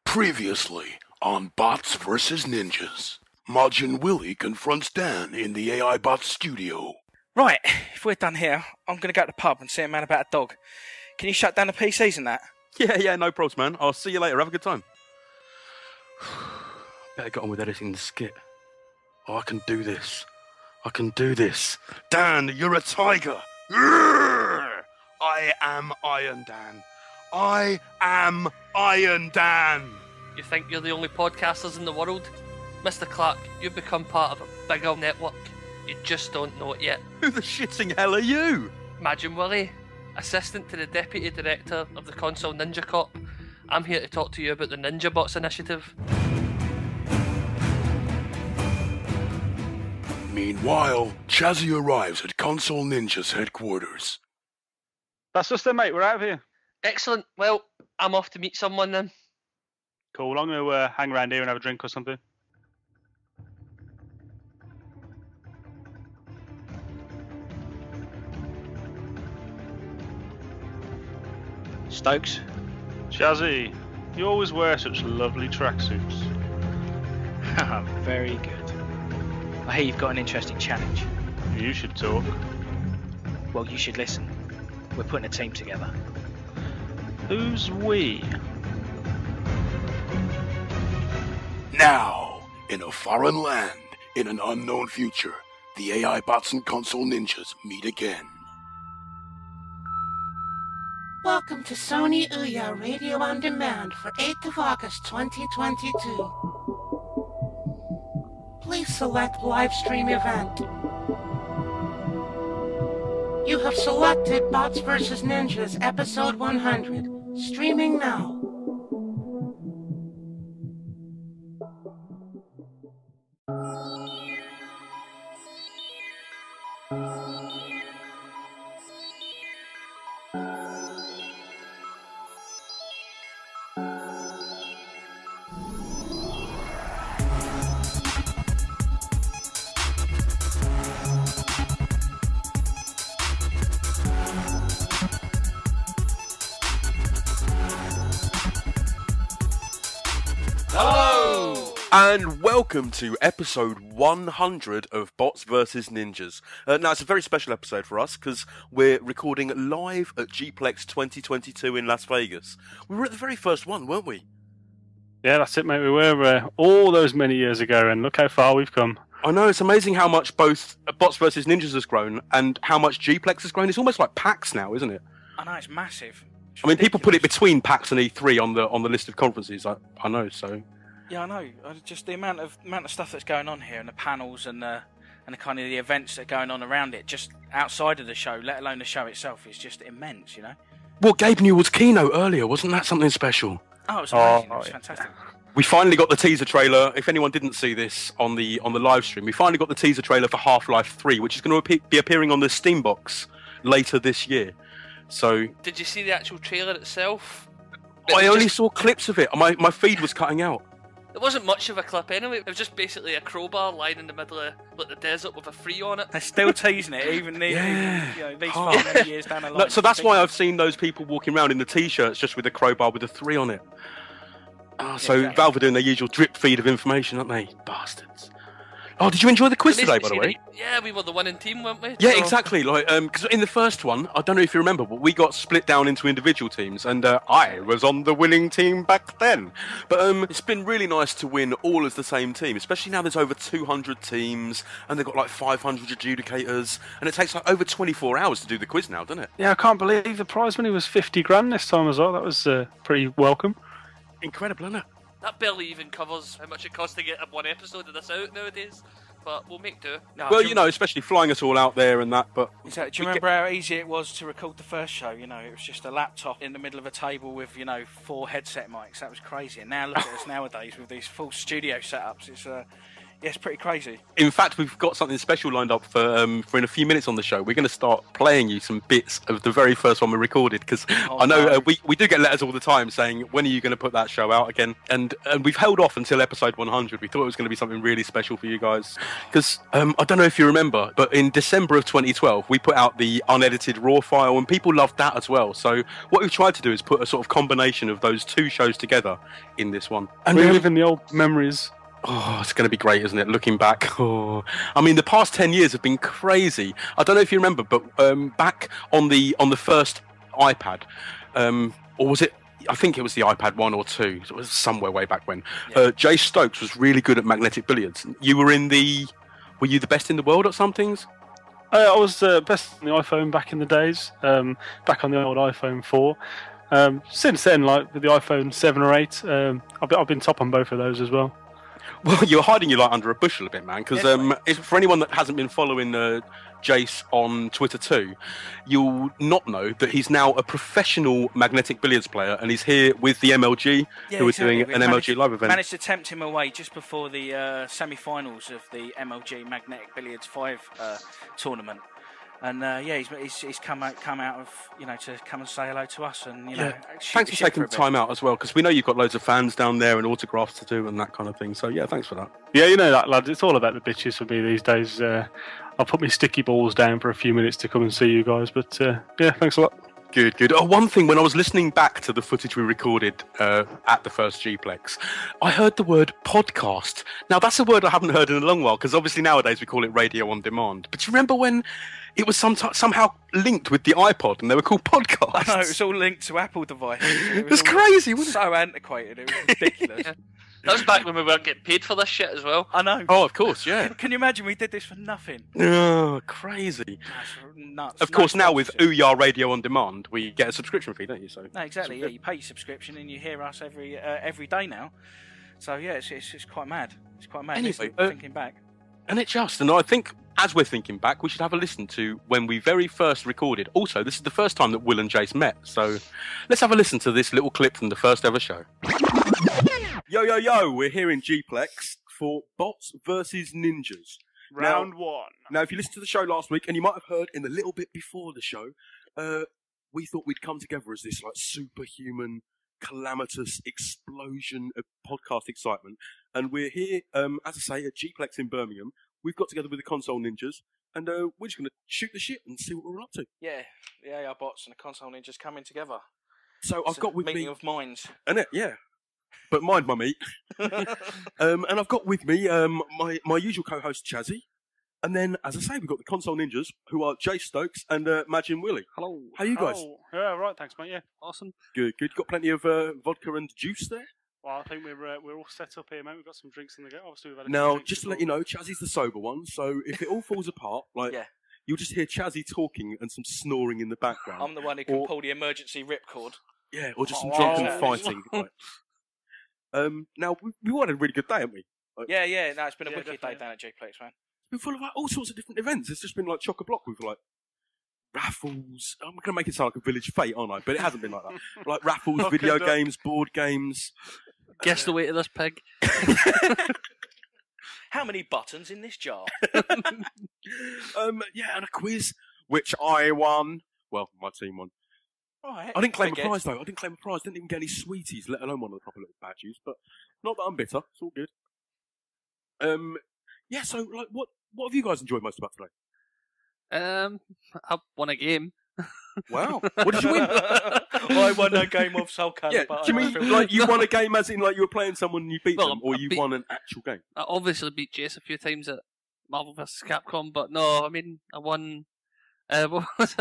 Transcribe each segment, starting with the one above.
Previously on Bots vs. Ninjas, Majin Willie confronts Dan in the AI Bot studio. Right, if we're done here, I'm going to go to the pub and see a man about a dog. Can you shut down the PCs and that? Yeah, no problems, man. I'll see you later. Have a good time. Better get on with editing the skit. Oh, I can do this. Dan, you're a tiger. I am Iron Dan. I am Iron Dan. You think you're the only podcasters in the world? Mr. Clark, you've become part of a bigger network. You just don't know it yet. Who the shitting hell are you? Majin Willie, assistant to the Deputy Director of the Console Ninja Corp. I'm here to talk to you about the Ninja Bots initiative. Meanwhile, Chazzy arrives at Console Ninja's headquarters. That's just it, mate. We're out of here. Excellent. Well, I'm off to meet someone then. Cool. I'm going to hang around here and have a drink or something. Stokes? Chazzy, you always wear such lovely tracksuits. Very good. I hear you've got an interesting challenge. You should talk. Well, you should listen. We're putting a team together. Who's we? Now, in a foreign land, in an unknown future, the AI Bots and Console Ninjas meet again. Welcome to Sony Ouya Radio On Demand for 8th of August 2022. Please select live stream event. You have selected Bots vs. Ninjas episode 100, streaming now. And welcome to episode 100 of Bots vs. Ninjas. Now, it's a very special episode for us because we're recording live at Gplex 2022 in Las Vegas. We were at the very first one, weren't we? Yeah, that's it, mate. We were all those many years ago, and look how far we've come. I know, it's amazing how much both Bots vs. Ninjas has grown and how much Gplex has grown. It's almost like PAX now, isn't it? I know, it's massive. It's I mean, people put it ridiculous. between PAX and E3 on the list of conferences. I know, so... Yeah, I know. Just the amount of stuff that's going on here, and the panels, and the kind of the events that are going on around it, just outside of the show, let alone the show itself, is just immense. You know. Well, Gabe Newell's keynote earlier, wasn't that something special? Oh, it was amazing. It was yeah. fantastic. We finally got the teaser trailer. If anyone didn't see this on the live stream, we finally got the teaser trailer for Half-Life 3, which is going to be appearing on the Steam box later this year. So Did you see the actual trailer itself? I only saw clips of it. My feed was cutting out. It wasn't much of a clip anyway. It was just basically a crowbar lying in the middle of like, the desert with a free on it. They're still teasing it, even these Oh. far many years down the line. No, so that's why I've seen those people walking around in the t-shirts just with a crowbar with a 3 on it. So exactly. Valve are doing their usual drip feed of information, aren't they? Bastards. Oh, did you enjoy the quiz today, by the way? Yeah, we were the winning team, weren't we? Yeah, So- exactly. Like, because in the first one, I don't know if you remember, but we got split down into individual teams, and I was on the winning team back then. But it's been really nice to win all as the same team, especially now there's over 200 teams, and they've got like 500 adjudicators, and it takes like over 24 hours to do the quiz now, doesn't it? Yeah, I can't believe the prize money was 50 grand this time as well. That was pretty welcome. Incredible, isn't it? That barely even covers how much it costs to get one episode of this out nowadays. But we'll make do. No, Well, do you know, especially flying us all out there and that, but... Exactly. Do you remember how easy it was to record the first show? You know, it was just a laptop in the middle of a table with, 4 headset mics. That was crazy. And now look at us nowadays with these full studio setups. Yeah, it's pretty crazy. In fact, we've got something special lined up for in a few minutes on the show. We're going to start playing you some bits of the very first one we recorded, because I know we do get letters all the time saying, when are you going to put that show out again? And we've held off until episode 100. We thought it was going to be something really special for you guys, because I don't know if you remember, but in December of 2012 we put out the unedited raw file, and people loved that as well. So what we've tried to do is put a sort of combination of those two shows together in this one. And we live in the old memories. Oh, it's going to be great, isn't it? Looking back. Oh, I mean, the past 10 years have been crazy. I don't know if you remember, but back on the first iPad, or was it? I think it was the iPad 1 or 2. It was somewhere way back when. Yeah. Jay Stokes was really good at magnetic billiards. Were you the best in the world at some things? I was best on the iPhone back in the days. Back on the old iPhone 4. Since then, like with the iPhone 7 or 8, I've been top on both of those as well. Well, you're hiding your light under a bushel a bit, man, because for anyone that hasn't been following Jace on Twitter too, you'll not know that he's now a professional magnetic billiards player, and he's here with the MLG, who are doing an MLG live event. Managed to tempt him away just before the semi-finals of the MLG Magnetic Billiards 5 tournament. And he's come out of to come and say hello to us, and thanks for taking the time out as well, because we know you've got loads of fans down there and autographs to do and that kind of thing. So yeah, thanks for that. Yeah, you know that, lads. It's all about the bitches for me these days. I'll put my sticky balls down for a few minutes to come and see you guys, but yeah, thanks a lot. Good. Oh, one thing, when I was listening back to the footage we recorded at the first Gplex, I heard the word podcast. Now, that's a word I haven't heard in a long while, because obviously nowadays we call it radio on demand. But do you remember when it was somehow linked with the iPod and they were called podcasts? I know, it was all linked to Apple devices. It was crazy, wasn't it? So antiquated, it was ridiculous. Yeah. That was back when we weren't getting paid for this shit as well. I know. Oh, of course, yeah. Can you imagine we did this for nothing? Oh, crazy. That's nuts. Of course, now with Ouya Radio on Demand, we get a subscription fee, don't you? So no, exactly. Yeah, you pay your subscription and you hear us every day now. So yeah, it's quite mad. It's quite mad. Anyway, thinking back. And I think as we're thinking back, we should have a listen to when we very first recorded. Also, this is the first time that Will and Jace met, so let's have a listen to this little clip from the first ever show. Yo, we're here in Gplex for Bots versus Ninjas. Round one. Now, if you listened to the show last week, and you might have heard in the little bit before the show, we thought we'd come together as this like superhuman, calamitous explosion of podcast excitement. And we're here, as I say, at Gplex in Birmingham. We've got together with the Console Ninjas, and we're just going to shoot the shit and see what we're up to. Yeah, our bots and the Console Ninjas coming together. So I've got with me... meeting of minds. And yeah. But mind my meat. And I've got with me my usual co-host, Chazzy. And then, as I say, we've got the Console Ninjas, who are Jay Stokes and Majin Willie. Hello. How are you guys? Oh, yeah, right, thanks, mate. Yeah, awesome. Good. Got plenty of vodka and juice there? Well, I think we're all set up here, mate. We've got some drinks in the go. Obviously, we've had now, just to let you know, Chazzy's the sober one, so if it all falls apart, you'll just hear Chazzy talking and some snoring in the background. I'm the one who can pull the emergency ripcord. Yeah, or just some drunken fighting. Now, we've had a really good day, haven't we? Yeah, no, it's been a wicked day down at Gplex, man. It's been full of all sorts of different events. It's just been like chock-a-block with like raffles. I'm going to make it sound like a village fete, aren't I? But it hasn't been like that. Like raffles, video games, board games. Guess the weight of this pig. How many buttons in this jar? And a quiz, which I won. Well, my team won. Right, I didn't claim a prize, though. Didn't even get any sweeties, let alone one of the proper little badges. But not that I'm bitter. It's all good. So, like, what have you guys enjoyed most about today? I won a game. Wow. What did you win? I won a game of Soul Calibur. Yeah, do you mean like you won a game as in like you were playing someone and you beat them, or you won an actual game? I obviously beat Jace a few times at Marvel vs. Capcom, but no, I mean, I won, what was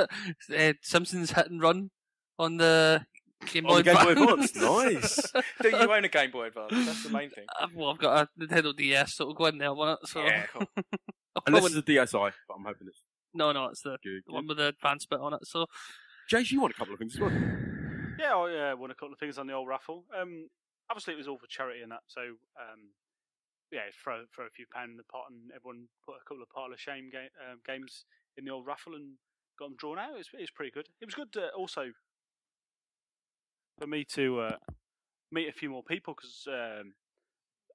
it? Simpsons Hit and Run on the Game Boy Advance. Nice. Do you own a Game Boy Advance? That's the main thing. Well, I've got a Nintendo DS, so it'll go in there, won't it? So. Yeah, cool. Unless it's a DSi, but I'm hoping it's... No, it's the one with the advanced bit on it. So, Jace, you won a couple of things as well. Yeah, I won a couple of things on the old raffle. Obviously, it was all for charity and that. So, throw a few pounds in the pot, and everyone put a couple of Pile of Shame games in the old raffle and got them drawn out. It was pretty good. It was good also for me to meet a few more people because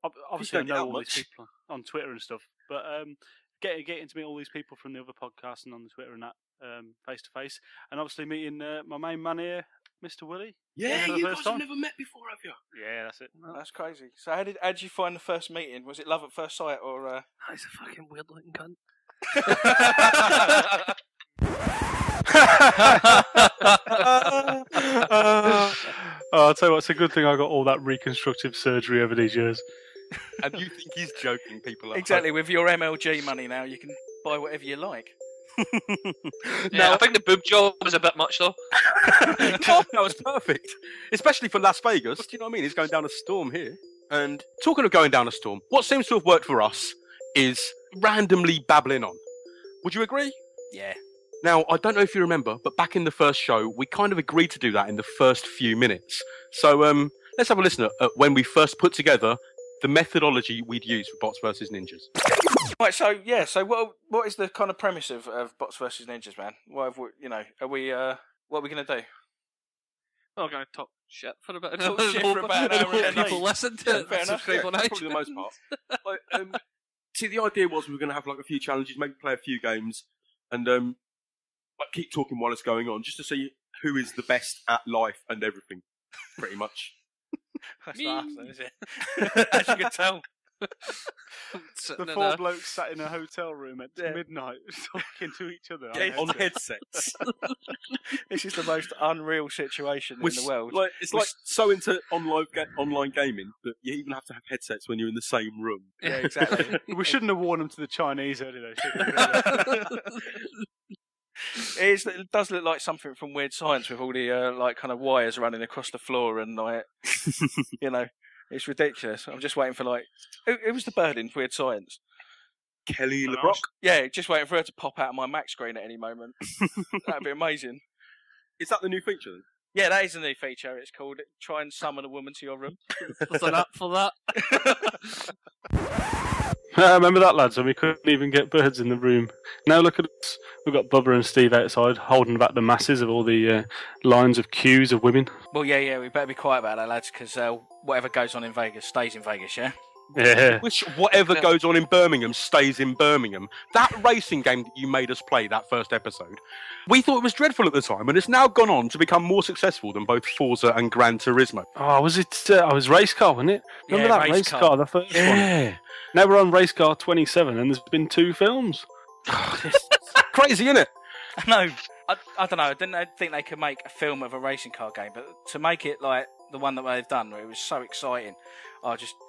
obviously I don't get know out all these much. people on Twitter and stuff, but getting to meet all these people from the other podcasts and on the Twitter and that face to face, and obviously meeting my main man here, Mr. Willie. Yeah, for the you first guys time. have never met before, have you? Yeah, that's it. That's crazy. So how did you find the first meeting? Was it love at first sight or? He's a fucking weird looking cunt. I'll tell you what, it's a good thing I got all that reconstructive surgery over these years. And you think he's joking, people? At Exactly. With your MLG money now, you can buy whatever you like. Yeah, I think the boob job was a bit much though. No, that was perfect, especially for Las Vegas. Do you know what I mean? He's going down a storm here. And talking of going down a storm, what seems to have worked for us is randomly babbling on. Would you agree? Yeah. Now, I don't know if you remember, but back in the first show, we kind of agreed to do that in the first few minutes. So let's have a listen at when we first put together the methodology we'd use for Bots vs Ninjas. Right. So yeah. So what is the kind of premise of Bots vs Ninjas, man? What have we, are we? What are we gonna do? I'm going to talk shit for a bit. Talk shit for about an hour hope and a people day. listen to it. Fair and enough. subscribe on iTunes. Probably the most part. Like, see, the idea was we were going to have like a few challenges, maybe play a few games, and like keep talking while it's going on, just to see who is the best at life and everything, pretty much. That's Me. not us, though, is it? As you can tell. Sitting The in four a- blokes sat in a hotel room at Yeah. midnight talking to each other. On headsets. This is the most unreal situation in the world. Like, it's like so into online gaming that you even have to have headsets when you're in the same room. Yeah, exactly. We shouldn't have worn them to the Chinese earlier, should we? It does look like something from Weird Science with all the like kind of wires running across the floor and like it's ridiculous. I'm just waiting for like who was the bird in Weird Science? Kelly An LeBrock. arse. Yeah, just waiting for her to pop out of my Mac screen at any moment. That'd be amazing. Is that the new feature then? Yeah, that is a new feature. It's called "Try and Summon a Woman to Your Room." There's an app for that. Remember that, lads, when we couldn't even get birds in the room. Now look at us. We've got Bubba and Steve outside holding back the masses of all the lines of queues of women. Well, yeah, we better be quiet about that, lads, because whatever goes on in Vegas stays in Vegas, yeah? Yeah. Which whatever goes on in Birmingham stays in Birmingham. That racing game that you made us play that first episode, we thought it was dreadful at the time, and it's now gone on to become more successful than both Forza and Gran Turismo. Oh, was it? I was Race Car, wasn't it? Remember Yeah, that Race Race Car. Car, the first one? Now we're on Race Car 27, and there's been 2 films. Crazy, isn't it? I know. I don't know. I didn't think they could make a film of a racing car game, but to make it like the one that they've done, where it was so exciting,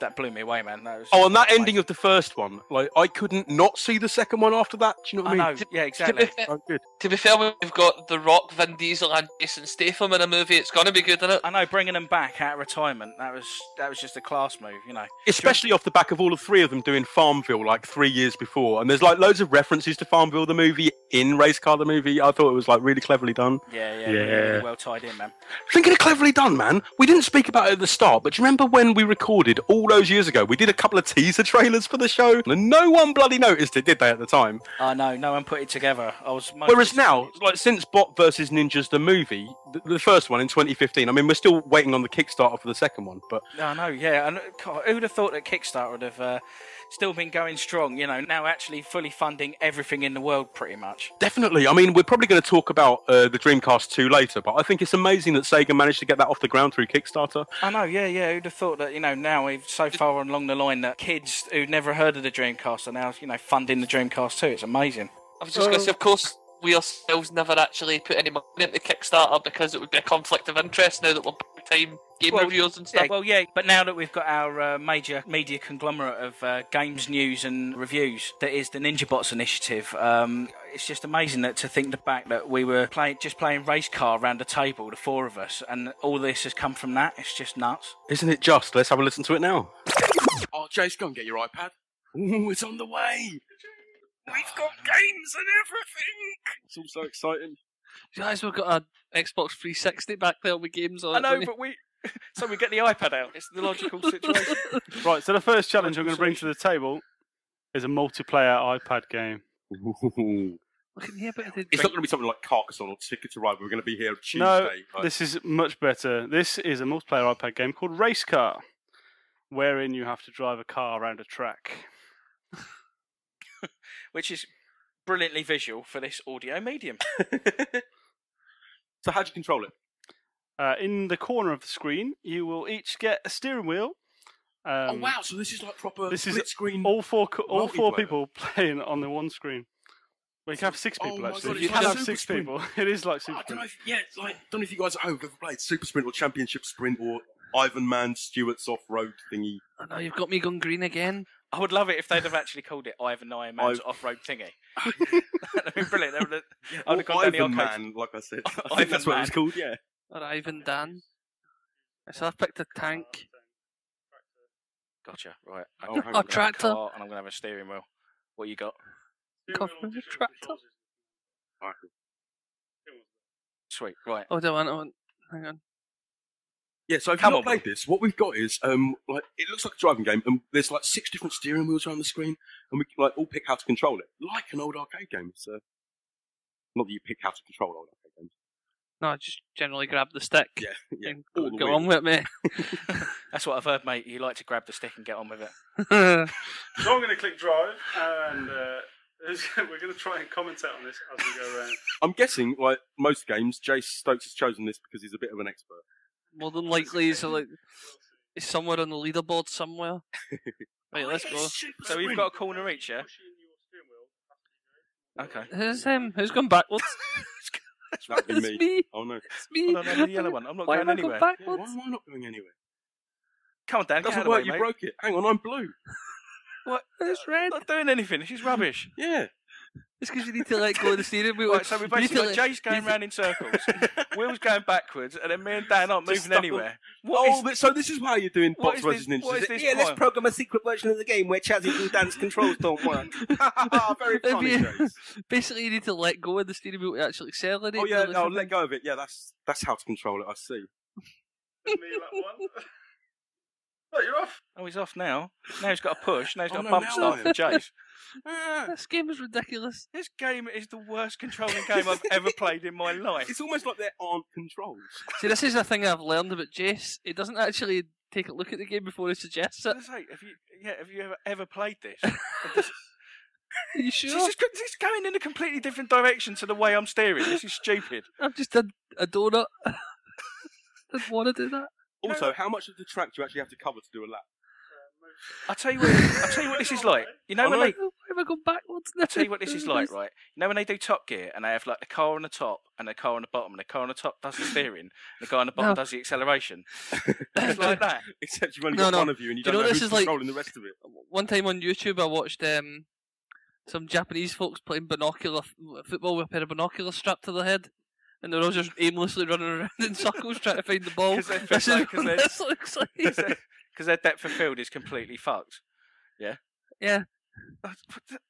that blew me away, man. That was Oh, and that ending of the first one, like I couldn't not see the second one after that. Do you know what I I mean? know. Yeah, exactly. Oh, good. To be fair, we've got The Rock, Vin Diesel, and Jason Statham in a movie. It's going to be good, isn't it? I know. Bringing them back out of retirement, that was just a class move, you know. Especially off the back of all 3 of them doing Farmville like 3 years before, and there's like loads of references to Farmville the movie in Race Car the movie. I thought it was like really cleverly done. Yeah, Yeah. really well tied in, man. Thinking of cleverly done, man. We didn't speak about it at the start, but do you remember when we recorded all those years ago? We did a couple of teaser trailers for the show, and no one bloody noticed it, did they, at the time? I know. No one put it together. I was. Whereas now, like since Bot vs Ninjas the movie, the first one in 2015, I mean, we're still waiting on the Kickstarter for the second one, but I know. Yeah, and God, who'd have thought that Kickstarter would have still been going strong? You know, now actually fully funding everything in the world, pretty much. definitely. I mean, we're probably going to talk about the Dreamcast 2 later, but I think it's amazing that Sega managed to get that off the ground through Kickstarter. I know, yeah. Who'd have thought that, now we've so far along the line that kids who'd never heard of the Dreamcast are now, funding the Dreamcast too. It's amazing. I was just going to say, of course, we ourselves never actually put any money into Kickstarter because it would be a conflict of interest now that we're time game reviewers and stuff. But now that we've got our major media conglomerate of games, news and reviews, that is the Ninja Bots initiative, it's just amazing to think back that we were playing race car around a table, the 4 of us, and all this has come from that. It's just nuts. Isn't it just? Let's have a listen to it now. Oh, Jace, go and get your iPad. Ooh, it's on the way. We've got games and everything. It's all so exciting. Guys, we've got an Xbox 360 back there with games on I it. know, don't but we get the iPad out. It's the logical situation. Right, so the first challenge I'm going to bring to the table is a multiplayer iPad game. Ooh. Look in here, but It's not going to be something like Carcassonne or Ticket to Ride. We're going to be here Tuesday. No, right? this is much better. This is a multiplayer iPad game called Race Car. wherein you have to drive a car around a track. Which is brilliantly visual for this audio medium. So how do you control it? In the corner of the screen, you will each get a steering wheel. Oh wow! So this is like proper This split is screen. all four multiplayer. people playing on the one screen. Well, you can have 6 people my actually. God, You it's can like have Super 6 Sprint. people. It is like Super I don't know. Sprint. Don't know if you guys at home have ever played Super Sprint or Championship Sprint or Ivan Man Stewart's off-road thingy. Oh no, you've got me going green again. I would love it if they'd have actually called it Ivan Man's off-road thingy. That'd be brilliant. I would have gone down the Ivan arcade. Man, like I said. I Ivan think that's what it was Man. called. Yeah. Or Ivan Dan. So I've picked a tank. Gotcha. Right. Oh, I'm hang gonna on. have a Tractor. car and I'm going to have a steering wheel. What you got? Cover the tractor. Alright. Sweet. Right. Oh, don't want. Hang on. Yeah, so if Come you've on, not played this, what we've got is like it looks like a driving game, and there's like 6 different steering wheels around the screen, and we like all pick how to control it, like an old arcade game. It's not that you pick how to control old arcade games. No, I just generally grab the stick. Yeah, And all the go way. on with me. That's what I've heard, mate. You like to grab the stick and get on with it. So I'm going to click drive, and we're going to try and commentate on this as we go around. I'm guessing, like most games, Jace Stokes has chosen this because he's a bit of an expert. More than likely, he's somewhere on the leaderboard somewhere. Right, let's go. So we've got a corner each, yeah? Okay. Who's gone backwards? That'd be It's me. me. Oh no. It's me. Hold on, I'm the yellow one. I'm not Why going have I anywhere. gone Yeah, why backwards? am I not going anywhere? Come on, Dan. It Get out doesn't of the work. way, You mate. broke it. Hang on, I'm blue. What? It's red. I'm not doing anything. This is rubbish. Yeah. It's because you need to let go of the steering wheel. Right, so we've You need basically to got let- Jace going round in circles, Will's going backwards, and then me and Dan aren't Just moving stuck anywhere. So this is how you're doing what Bots is vs this- Ninjas. what is is it? this Yeah, let's pile? program a secret version of the game where Chazzy and Dan's controls don't work. Very If funny, you- Jace. Basically, you need to let go of the steering wheel to actually accelerate. Oh yeah, really no, something. let go of it. Yeah, that's how to control it. I see. Me like one. Oh, you're off. Oh, he's off now. Now he's got a push. Now he's got Oh, a no, bump now start I for Jace. This game is ridiculous. This game is the worst controlling game I've ever played in my life. It's almost like there aren't controls. See, this is the thing I've learned about Jace. He doesn't actually take a look at the game before he suggests it. Let's say, have you ever played this? Are you sure? This is going in a completely different direction to the way I'm steering. This is stupid. I've just did a donut. Didn't want to do that. Also, how much of the track do you actually have to cover to do a lap? I'll tell you what this is like. You know I when know. they Why have I gone backwards now? I'll tell you what this is like, right? You know when they do Top Gear and they have like the car on the top and the car on the bottom, and the car on the top does the steering, and the guy on the bottom No. does the acceleration. It's like that. Except you've only No, got no. one of you, and you Do you don't know know this who's is like- controlling the rest of it. One time on YouTube, I watched some Japanese folks playing football with a pair of binoculars strapped to their head. And they're all just aimlessly running around in circles trying to find the ball. 'Cause they feel This is like- 'cause what they're- this looks like. Because their depth of field is completely fucked. Yeah.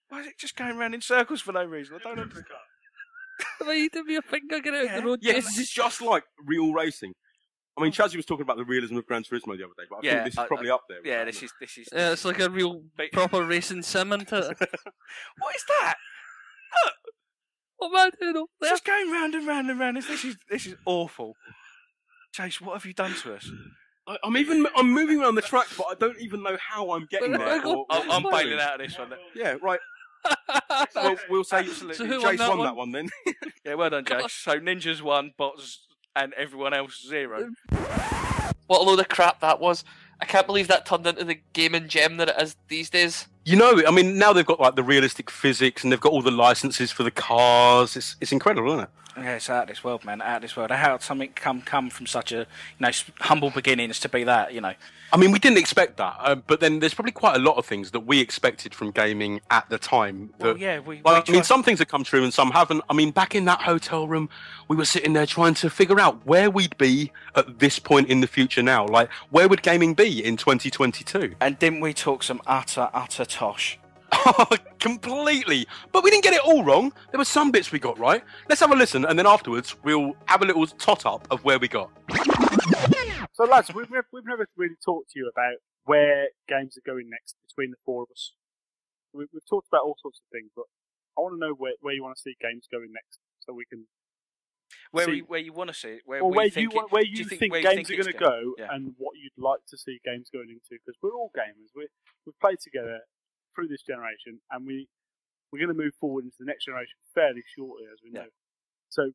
Why is it just going around in circles for no reason? I don't understand. Why you give me a finger, get out of the road, Yeah, Jace. this is just like real racing. I mean, Chazzy was talking about the realism of Gran Turismo the other day, but I Yeah, think this is probably up there. with Yeah, that, this isn't is. Yeah, it's like a real But- proper racing sim, isn't it? What is that? What am I doing up It's there? just going round and round and round. This is awful. Chase, what have you done to us? it? I'm moving around the track, but I don't even know how I'm getting there. or I'm what bailing doing. out of this one. Yeah, right. Well, we'll say Absolutely. So who Jace won that won that one then. Yeah, well done, Jace. So Ninjas won, Bots and everyone else 0. What a load of crap that was. I can't believe that turned into the gaming gem that it is these days. You know, I mean, now they've got like the realistic physics, and they've got all the licenses for the cars. It's incredible, isn't it? Yeah, it's out of this world, man. Out of this world. How did something come from such a humble beginnings to be that? I mean, we didn't expect that, but then there's probably quite a lot of things that we expected from gaming at the time. Well, that- yeah, we Like, I mean, tried- some things have come true and some haven't. I mean, back in that hotel room, we were sitting there trying to figure out where we'd be at this point in the future now. Like, where would gaming be in 2022? And didn't we talk some utter tosh? Completely. But we didn't get it all wrong. There were some bits we got right. Let's have a listen, and then afterwards, we'll have a little tot-up of where we got. So, lads, we've never really talked to you about where games are going next between the four of us. We've talked about all sorts of things, but I want to know where you want to see games going next, so we can Where see, you want to see it, or where you think where you games think are it's going to go, yeah. and what you'd like to see games going into. Because we're all gamers. We've played together through this generation, and we're going to move forward into the next generation fairly shortly, as we know. So,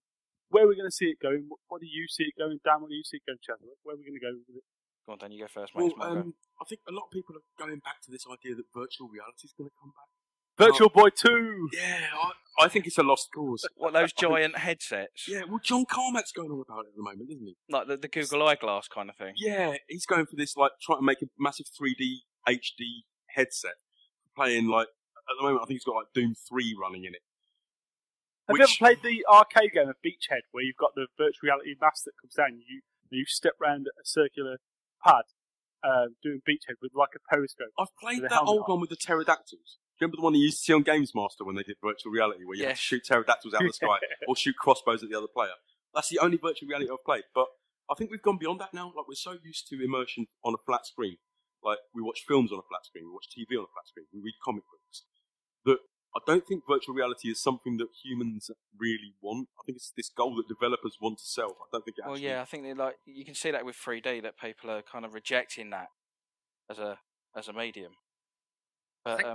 where we're going to see it going? What do you see it going? Dan, what do you see it going? Chad, where are we going to go with it? Go on, Dan, you go first, mate. Well, I think a lot of people are going back to this idea that virtual reality is going to come back. Virtual Boy 2! Yeah, I think it's a lost cause. What, those giant headsets? Yeah, well, John Carmack's going on about it at the moment, isn't he? Like the Google Eyeglass kind of thing? Yeah, he's going for this, like, trying to make a massive 3D HD headset. Playing, like, at the moment, I think he's got, like, Doom 3 running in it. Have you ever played the arcade game of Beachhead, where you've got the virtual reality mask that comes down, and you step around a circular pad doing Beachhead with, like, a periscope? I've played that old one with the pterodactyls. Do you remember the one you used to see on Games Master when they did virtual reality, where you had to shoot pterodactyls out of the sky or shoot crossbows at the other player? That's the only virtual reality I've played. But I think we've gone beyond that now. Like, we're so used to immersion on a flat screen. Like, we watch films on a flat screen, we watch TV on a flat screen, we read comic books. That I don't think virtual reality is something that humans really want. I think it's this goal that developers want to sell. I don't think it actually... Well, yeah, I think you can see that with 3D, that people are kind of rejecting that as a medium. But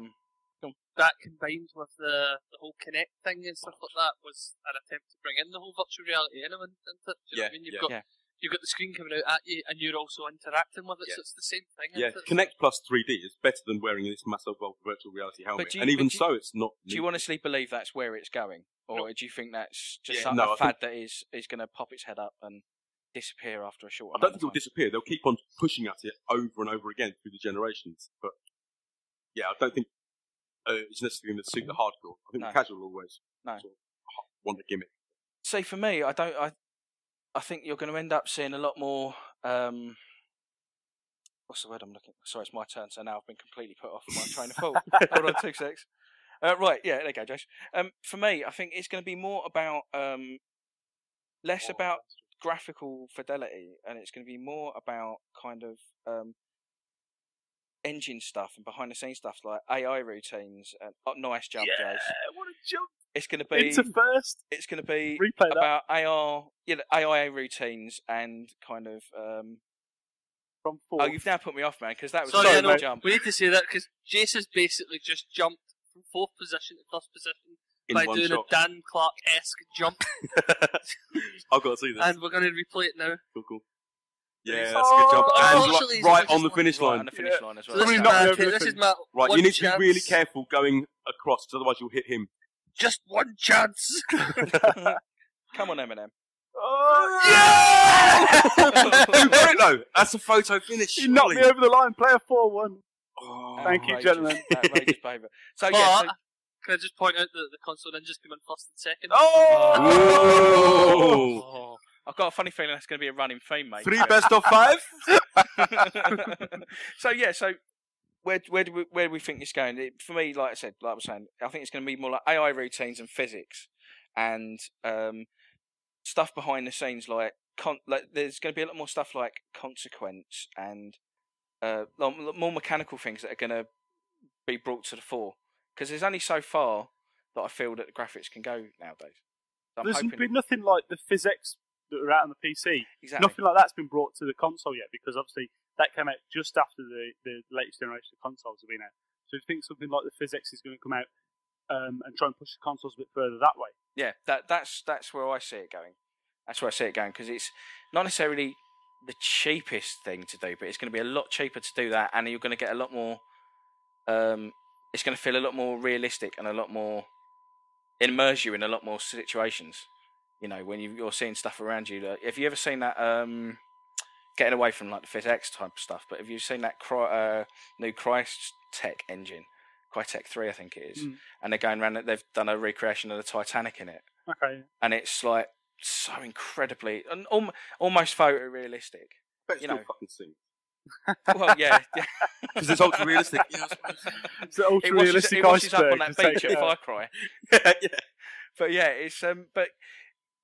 that combined with the whole Kinect thing and stuff like that was an attempt to bring in the whole virtual reality element into it. Do you know what I mean? You've got the screen coming out at you, and you're also interacting with it, so it's the same thing. Yeah, Kinect plus 3D is better than wearing this massive virtual reality helmet. So, it's not... Do you honestly believe that's where it's going? Or do you think that's just a fad that is going to pop its head up and disappear after a short amount of time? I don't think it will disappear. They'll keep on pushing at it over and over again through the generations. But, yeah, I don't think it's necessarily going to suit the hardcore. I think the casual will always sort of want a gimmick. See, for me, I think you're going to end up seeing a lot more. What's the word I'm looking? Sorry, it's my turn. So now I've been completely put off my train of thought. Hold on, 2 secs. Right, yeah, there you go, Josh. For me, I think it's going to be more about less about graphical fidelity, and it's going to be more about kind of engine stuff and behind the scenes stuff like AI routines and nice jump, Josh. What a jump! It's going to be into first. It's going to be Replay about AI routines and kind of. From 4. Oh, you've now put me off, man, because that was a jump. We need to say that because Jace has basically just jumped from 4th position to 1st position by doing a Dan Clark-esque jump. I've got to see this. And we're going to replay it now. Cool. Yeah, that's a good jump. And right on the finish line. Right on the finish line as well. This is Matt. Right, you need to be really careful going across, because otherwise you'll hit him. Just one chance. Come on, Eminem. Oh, yeah! No, that's a photo finish. You knocked me over the line. Player 4-1. Oh, thank you, gentlemen. Outrageous behaviour. So can I just point out that the console ninjas came in 1st and 2nd? Oh! I've got a funny feeling that's going to be a running theme, mate. 3 best of 5. So where do we think it's going? For me, like I was saying, I think it's going to be more like AI routines and physics, and stuff behind the scenes like there's going to be a lot more stuff like consequence and more mechanical things that are going to be brought to the fore, because there's only so far that I feel that the graphics can go nowadays. So there's been nothing like the physics that are out on the PC. Exactly. Nothing like that's been brought to the console yet, because obviously that came out just after the latest generation of consoles have been out. So you think something like the physics is going to come out and try and push the consoles a bit further that way? Yeah, that's where I see it going. That's where I see it going, because it's not necessarily the cheapest thing to do, but it's going to be a lot cheaper to do that, and you're going to get a lot more. It's going to feel a lot more realistic and a lot more immerse you in a lot more situations. You know, when you're seeing stuff around you. Have you ever seen that? Getting away from like the physics type of stuff, but have you seen that new Crytek engine, Crytek 3, I think it is, and they're going around. They've done a recreation of the Titanic in it. Okay. And it's like so incredibly and almost photorealistic. But it's fucking sing. Well, yeah, because it's ultra realistic. Yeah, it's an ultra realistic. It washes up on that beach at Far Cry. Yeah. But yeah, it's but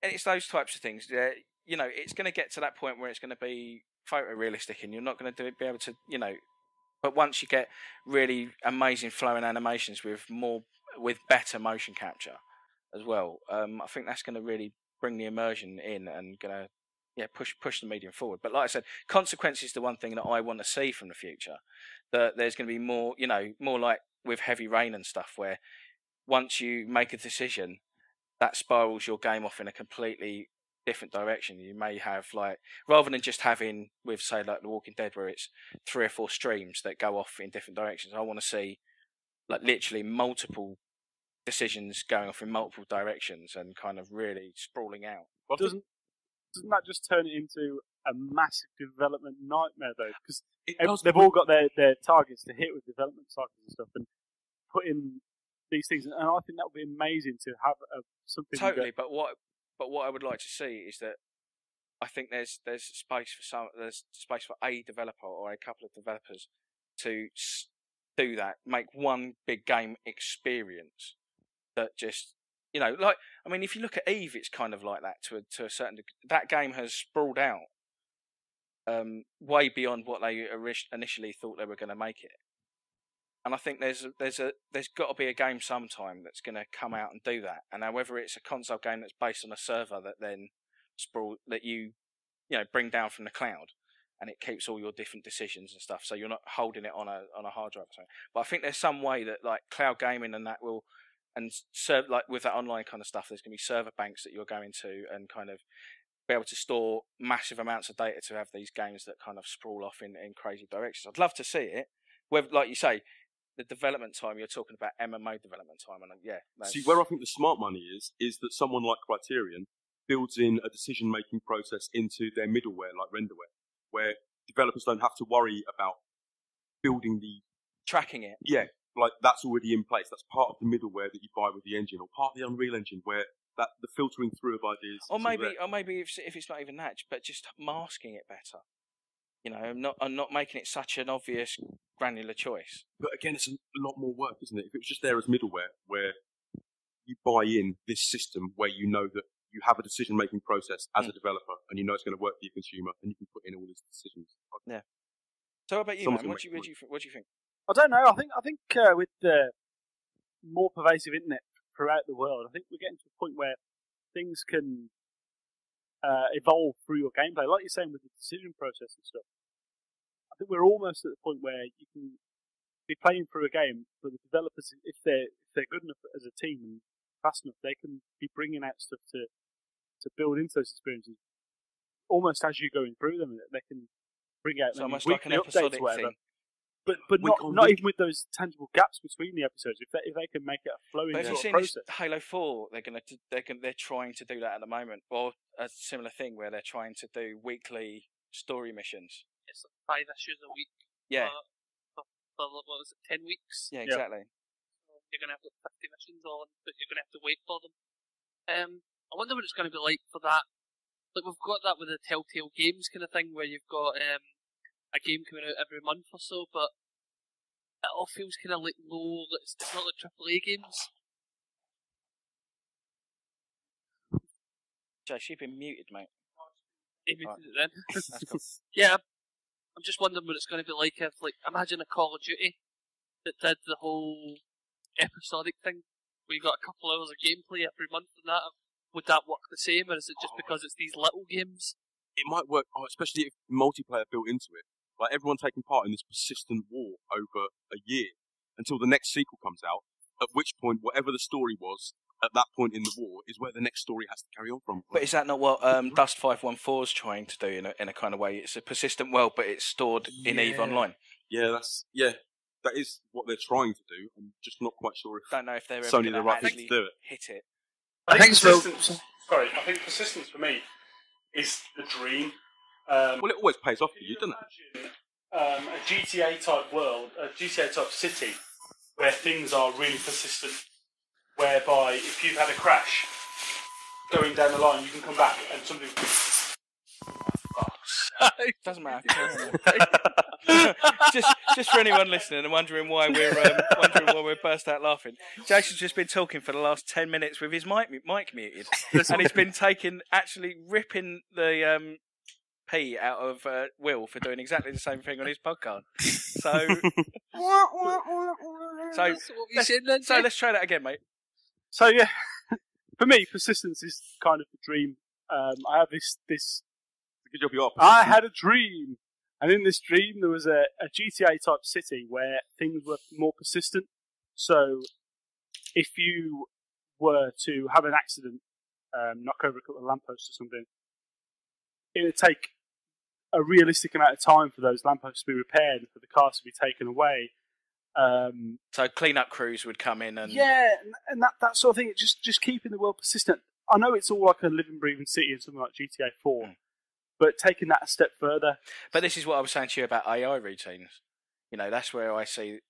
it's those types of things. Yeah, you know, it's going to get to that point where it's going to be photorealistic, and you're not going to be able to, you know. But once you get really amazing flowing animations with better motion capture as well, I think that's going to really bring the immersion in and going to push the medium forward. But like I said, consequence is the one thing that I want to see from the future. That there's going to be more, more like with Heavy Rain and stuff, where once you make a decision, that spirals your game off in a completely different direction. You may have rather than just having with say like The Walking Dead, where it's 3 or 4 streams that go off in different directions. I want to see literally multiple decisions going off in multiple directions and kind of really sprawling out. Doesn't that just turn it into a massive development nightmare though? Because they've all got their targets to hit with development cycles and stuff, and put in these things. And I think that would be amazing to have something. Totally, but what I would like to see is that I think there's space for a developer or a couple of developers to do that, make one big game experience that just if you look at Eve, it's kind of like that to a certain degree. That game has sprawled out way beyond what they initially thought they were going to make it. And I think there's got to be a game sometime that's going to come out and do that. And whether it's a console game that's based on a server that then you bring down from the cloud, and it keeps all your different decisions and stuff, so you're not holding it on a hard drive or something. But I think there's some way that cloud gaming and that will, and serve with that online kind of stuff, there's going to be server banks that you're going to and kind of be able to store massive amounts of data to have these games that kind of sprawl off in crazy directions. I'd love to see it. Whether, like you say, the development time, you're talking about MMO development time, and see where I think the smart money is that someone like Criterion builds in a decision-making process into their middleware, like renderware, where developers don't have to worry about building tracking it. Yeah, that's already in place. That's part of the middleware that you buy with the engine, or part of the Unreal Engine, where the filtering through of ideas. Or maybe if it's not even that, but just masking it better. I'm not making it such an obvious granular choice. But again, it's a lot more work, isn't it? If it was just there as middleware, where you buy in this system, where you know that you have a decision-making process as a developer, and you know it's going to work for your consumer, and you can put in all these decisions. Yeah. So how about you, man? What do you think? I don't know. I think with the more pervasive internet throughout the world, I think we're getting to a point where things can evolve through your gameplay, like you're saying with the decision process and stuff. I think we're almost at the point where you can be playing through a game, but the developers, if they're good enough as a team and fast enough, they can be bringing out stuff to build into those experiences almost as you're going through them. They can bring out almost like an episodic thing. But not even with those tangible gaps between the episodes. If they can make it a flowing process. Have you seen Halo 4? They're trying to do that at the moment, or a similar thing where they're trying to do weekly story missions. It's 5 issues a week. Yeah. For what was it, 10 weeks? Yeah, exactly. So you're going to have 50 missions on, but you're going to have to wait for them. I wonder what it's going to be like for that. We've got that with the Telltale Games kind of thing, where you've got a game coming out every month or so, but it all feels kind of low. It's not like AAA games. Josh, you've been muted, mate. He muted it then. That's cool. Yeah, I'm just wondering what it's going to be like if, imagine a Call of Duty that did the whole episodic thing, where you got a couple hours of gameplay every month and that. Would that work the same, or is it just because it's these little games? It might work, especially if multiplayer built into it. Everyone taking part in this persistent war over a year until the next sequel comes out, at which point, whatever the story was at that point in the war is where the next story has to carry on from. But is that not what Dust 514 is trying to do in a kind of way? It's a persistent world, but it's stored in EVE Online. Yeah, that is what they're trying to do. I'm just not quite sure if don't know if they're Sony the right people to do it. Hit it. I think persistence for me is the dream. Well, it always pays off for you, doesn't it? A GTA type world, a GTA type city, where things are really persistent, whereby if you've had a crash going down the line, you can come back and something. Doesn't matter. just for anyone listening and wondering why we're burst out laughing. Jason's just been talking for the last 10 minutes with his mic muted, and he's been actually ripping the pee out of Will for doing exactly the same thing on his podcast. So let's try that again, mate. So yeah, For me, persistence is kind of the dream. I have this. Good job you are. I had a dream, and in this dream there was a GTA type city where things were more persistent. So, if you were to have an accident, knock over a couple of lampposts or something, it would take a realistic amount of time for those lampposts to be repaired and for the cars to be taken away. So clean-up crews would come in and... Yeah, and that sort of thing, just keeping the world persistent. I know it's all like a living, breathing city and something like GTA 4, but taking that a step further. But this is what I was saying to you about AI routines. You know, that's where I see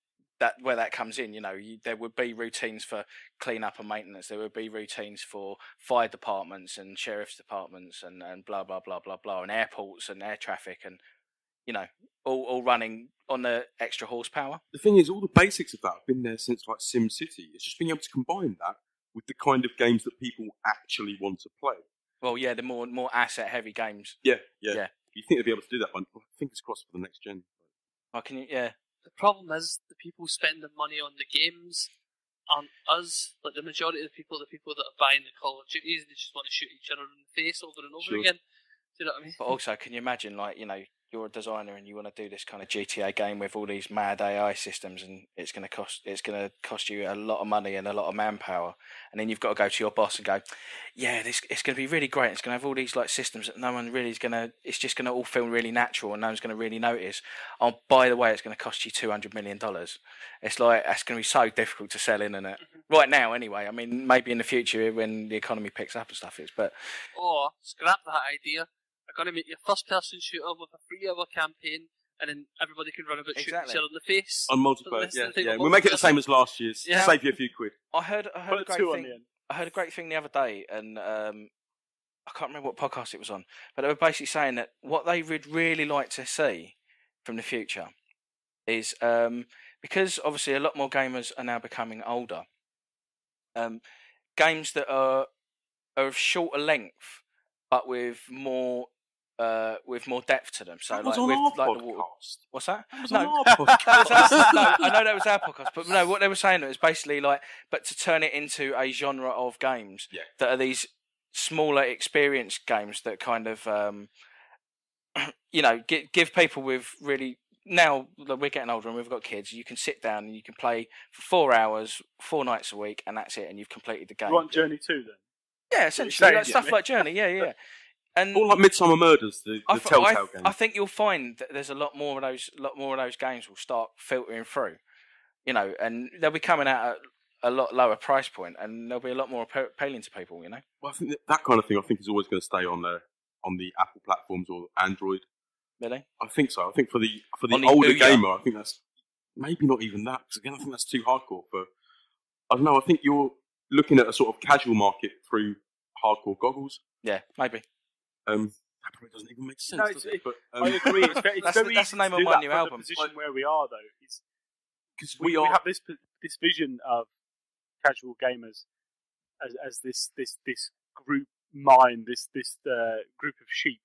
where that comes in. You know, there would be routines for clean-up and maintenance. There would be routines for fire departments and sheriff's departments and blah, blah, blah, blah, blah, and airports and air traffic and, you know, all running on the extra horsepower. The thing is, all the basics of that have been there since like SimCity. It's just being able to combine that with the kind of games that people actually want to play. Well, yeah, the more asset-heavy games. Yeah. You think they'll be able to do that, but fingers crossed for the next gen. Oh, can you? Yeah. The problem is the people spending money on the games aren't us. Like the majority of the people that are buying the Call of Duties, they just want to shoot each other in the face over and over again. Do you know what I mean? But also, can you imagine, like, you know, you're a designer and you want to do this kind of GTA game with all these mad AI systems, and it's going to cost you a lot of money and a lot of manpower, and then you've got to go to your boss and go, yeah, it's going to be really great. It's going to have all these like systems that no one really is going to. It's just going to all feel really natural, and no one's going to really notice. Oh, by the way, it's going to cost you $200 million. It's like that's going to be so difficult to sell in, isn't it? Right now, anyway. I mean, maybe in the future when the economy picks up and stuff, but or scrap that idea. I'm going to make you a first-person shooter with a 3-hour campaign, and then everybody can run about shooting each other in the face. On multiplayer, yeah. We'll make it the same as last year's. Yeah. Save you a few quid. I heard a great thing. I heard a great thing the other day, and I can't remember what podcast it was on, but they were basically saying that what they would really like to see from the future is because obviously a lot more gamers are now becoming older. Games that are of shorter length, but with more depth to them. So that was like on with our like podcast. What's that? That was No, on our podcast. no, I know that was our podcast, but no, what they were saying was basically like, but to turn it into a genre of games that are these smaller experience games that kind of, you know, give people with really. Now that we're getting older and we've got kids, you can sit down and you can play for 4 hours, 4 nights a week, and that's it, and you've completed the game. You want Journey 2 then? Yeah, essentially, like stuff like Journey, yeah. And all like Midsummer Murders, the Telltale game. I think you'll find that there's a lot more of those games will start filtering through, you know, and they'll be coming out at a lot lower price point, and they'll be a lot more appealing to people, you know. Well, I think that kind of thing, is always going to stay on the Apple platforms or Android. Really? I think so. I think for the older gamer, I think that's maybe not even that, because again, I think that's too hardcore for. I don't know. I think you're looking at a sort of casual market through hardcore goggles. Yeah, maybe. That probably doesn't even make sense, does it? But, I agree. That's the name of my new album. The position where we are, though, is because we have this vision of casual gamers as this group mind, this group of sheep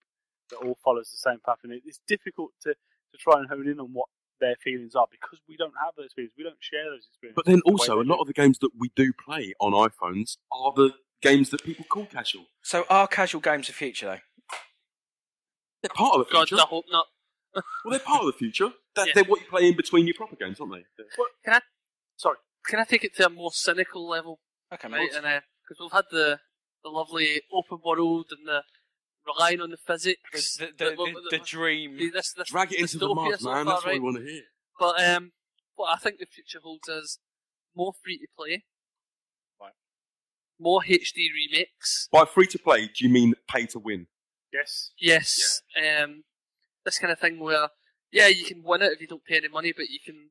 that all follows the same path, and it's difficult to try and hone in on what their feelings are because we don't have those feelings. We don't share those experiences. But then also, a lot of the games that we do play on iPhones are the games that people call casual. So are casual games the future, though? They're part of the future. God, I hope not. Well, they're part of the future. They're what you play in between your proper games, aren't they? Well, can I take it to a more cynical level? Okay, right? Because we've had the lovely open world and the relying on the physics, the dream. This drag it into the mud, man. That's what we want to hear. But what I think the future holds is more free to play, more HD remakes. By free to play, do you mean pay to win? Yes. This kind of thing where, you can win it if you don't pay any money, but you can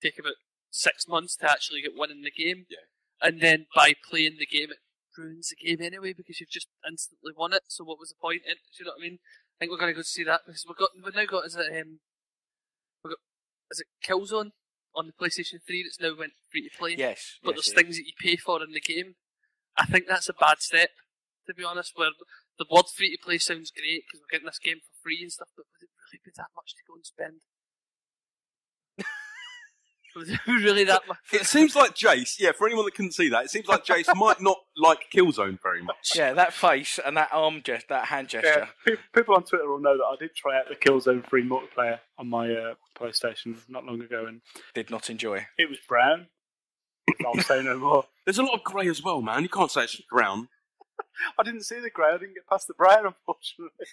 take about 6 months to actually get winning the game. Yeah. And then by playing the game, it ruins the game anyway because you've just instantly won it. So what was the point in it? Do you know what I mean? I think we're going to go see that because we've now got is it Killzone on the PlayStation 3 that's now went free to play. Yes. But there's things that you pay for in the game. I think that's a bad step, to be honest, where the word free to play sounds great because we're getting this game for free and stuff, but would it really be that much to go and spend? Was it really that much? It seems like Jace, for anyone that couldn't see that, it seems like Jace might not like Killzone very much. Yeah, that face and that that hand gesture. Yeah, people on Twitter will know that I did try out the Killzone 3 multiplayer on my PlayStation not long ago and did not enjoy. It was brown. I'll say no more. There's a lot of grey as well, man. You can't say it's brown. I didn't see the grey. I didn't get past the brown, unfortunately.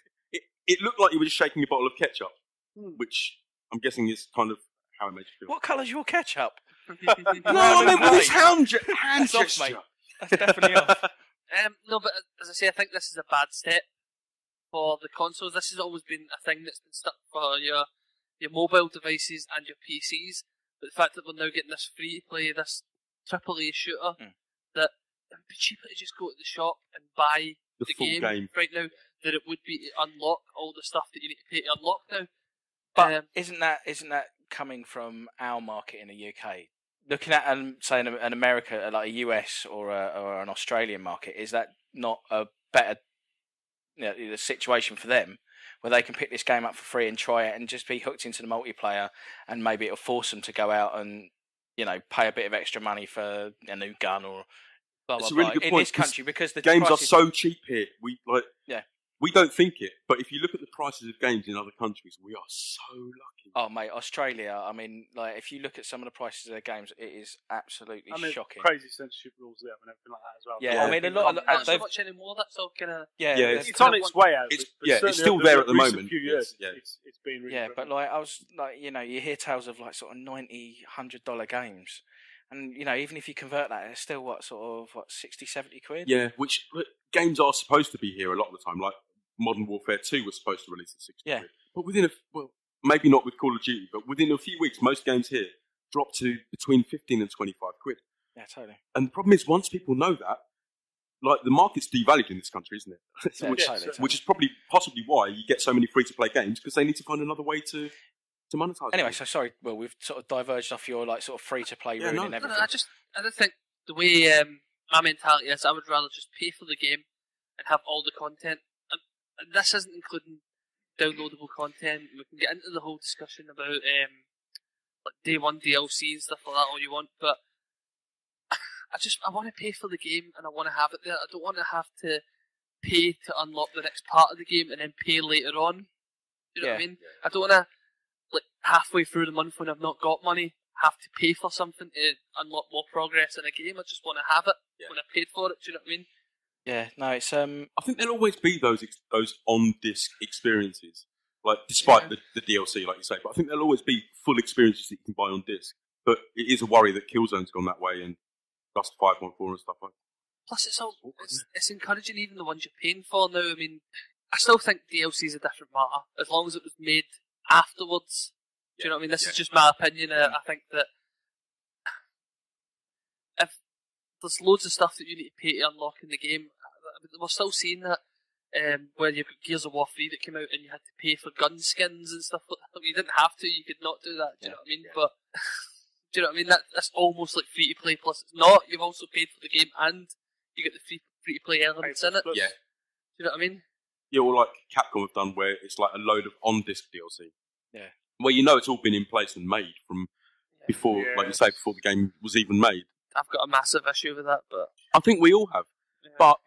It looked like you were just shaking a bottle of ketchup, which I'm guessing is kind of how it made you feel. What colour's your ketchup? No, I meant with his hand That's off, gesture. mate. That's definitely off. No, but as I say, I think this is a bad step for the consoles. This has always been a thing that's been stuck for your mobile devices and your PCs. But the fact that we're now getting this free to play, this AAA shooter, that it would be cheaper to just go to the shop and buy the full game right now than it would be to unlock all the stuff that you need to pay to unlock now. But isn't that coming from our market in the UK? Looking at say an America, like a US or an Australian market, is that not a better situation for them, where they can pick this game up for free and try it and just be hooked into the multiplayer, and maybe it'll force them to go out and pay a bit of extra money for a new gun or blah blah blah. Really good point, in this country, because the games prices are so cheap here. We don't think it, but if you look at the prices of games in other countries, we are so lucky. Oh, mate, Australia, I mean, like, if you look at some of the prices of their games, it is absolutely shocking. Crazy censorship rules there and everything like that as well. Yeah, I mean, a lot of... Not so much anymore, that's all kind of... Yeah, it's on its way out. It's still there at the moment. Few years, it's been really but like, I was, like, you hear tales of, like, sort of $90, $100 games. And, even if you convert that, it's still, 60, 70 quid? Yeah, which games are supposed to be here a lot of the time, like Modern Warfare 2 was supposed to release at 60 quid. But within maybe not with Call of Duty, but within a few weeks, most games here drop to between 15 and 25 quid. Yeah, totally. And the problem is, once people know that, like, the market's devalued in this country, isn't it? Totally. Which is possibly why you get so many free-to-play games, because they need to find another way to monetize. Anyway, so sorry, Will, we've sort of diverged off your sort of free-to-play route and everything. I don't think the way my mentality is, I would rather just pay for the game and have all the content. And this isn't including downloadable content. We can get into the whole discussion about like day one DLC and stuff like that all you want, but I want to pay for the game and I want to have it there. I don't want to have to pay to unlock the next part of the game and then pay later on. You know what I mean? I don't want to, like, halfway through the month when I've not got money, have to pay for something to unlock more progress in a game. I just want to have it when I paid for it. Do you know what I mean? Yeah, no, it's I think there'll always be those on-disc experiences, like, despite the DLC, like you say. But I think there'll always be full experiences that you can buy on disc. But it is a worry that Killzone's gone that way, and Dust 514 and stuff like that. Plus, it's encouraging even the ones you're paying for now. I mean, I still think DLC is a different matter, as long as it was made afterwards. Do you know what I mean? This is just my opinion. I think that if there's loads of stuff that you need to pay to unlock in the game, we're still seeing that where you've got Gears of War 3 that came out and you had to pay for gun skins and stuff like that. You didn't have to, you could not do that. Do you know what I mean? But do you know what I mean? That's almost like free to play, plus it's not. You've also paid for the game and you get the free to play elements in it. Yeah. Do you know what I mean? Yeah, or like Capcom have done, where it's like a load of on-disc DLC. Yeah. Well, it's all been in place and made from before, like you say, before the game was even made. I've got a massive issue with that, but I think we all have. Yeah. But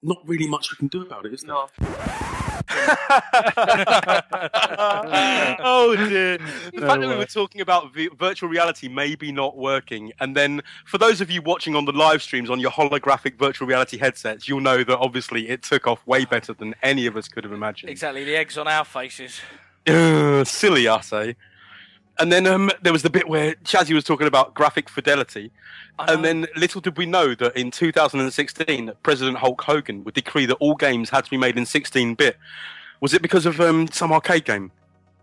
not really much we can do about it, is there? No. Oh dear. The fact that we were talking about virtual reality maybe not working, and then for those of you watching on the live streams on your holographic virtual reality headsets, you'll know that obviously it took off way better than any of us could have imagined. Exactly, the eggs on our faces. Silly us, eh? And then there was the bit where Chazzy was talking about graphic fidelity, and then little did we know that in 2016, President Hulk Hogan would decree that all games had to be made in 16-bit. Was it because of some arcade game?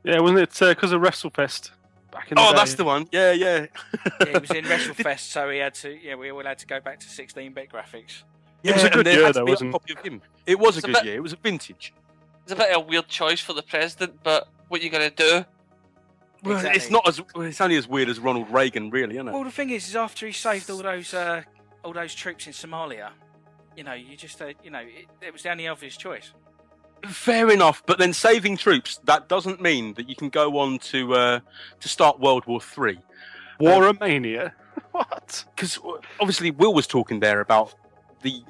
Yeah, wasn't it because of WrestleFest back in the day? Oh, that's the one. Yeah. Yeah, it was in WrestleFest, so we had to. Yeah, we all had to go back to 16-bit graphics. Yeah, it was a good year, though, wasn't it? It was a good year. It was a vintage. It's a bit of a weird choice for the president, but what are you going to do? Well, exactly. It's only as weird as Ronald Reagan, really, isn't it? Well, the thing is after he saved all those troops in Somalia, you just it was the only obvious choice. Fair enough, but then saving troops, that doesn't mean that you can go on to start World War III. Warmania? What? Because obviously Will was talking there about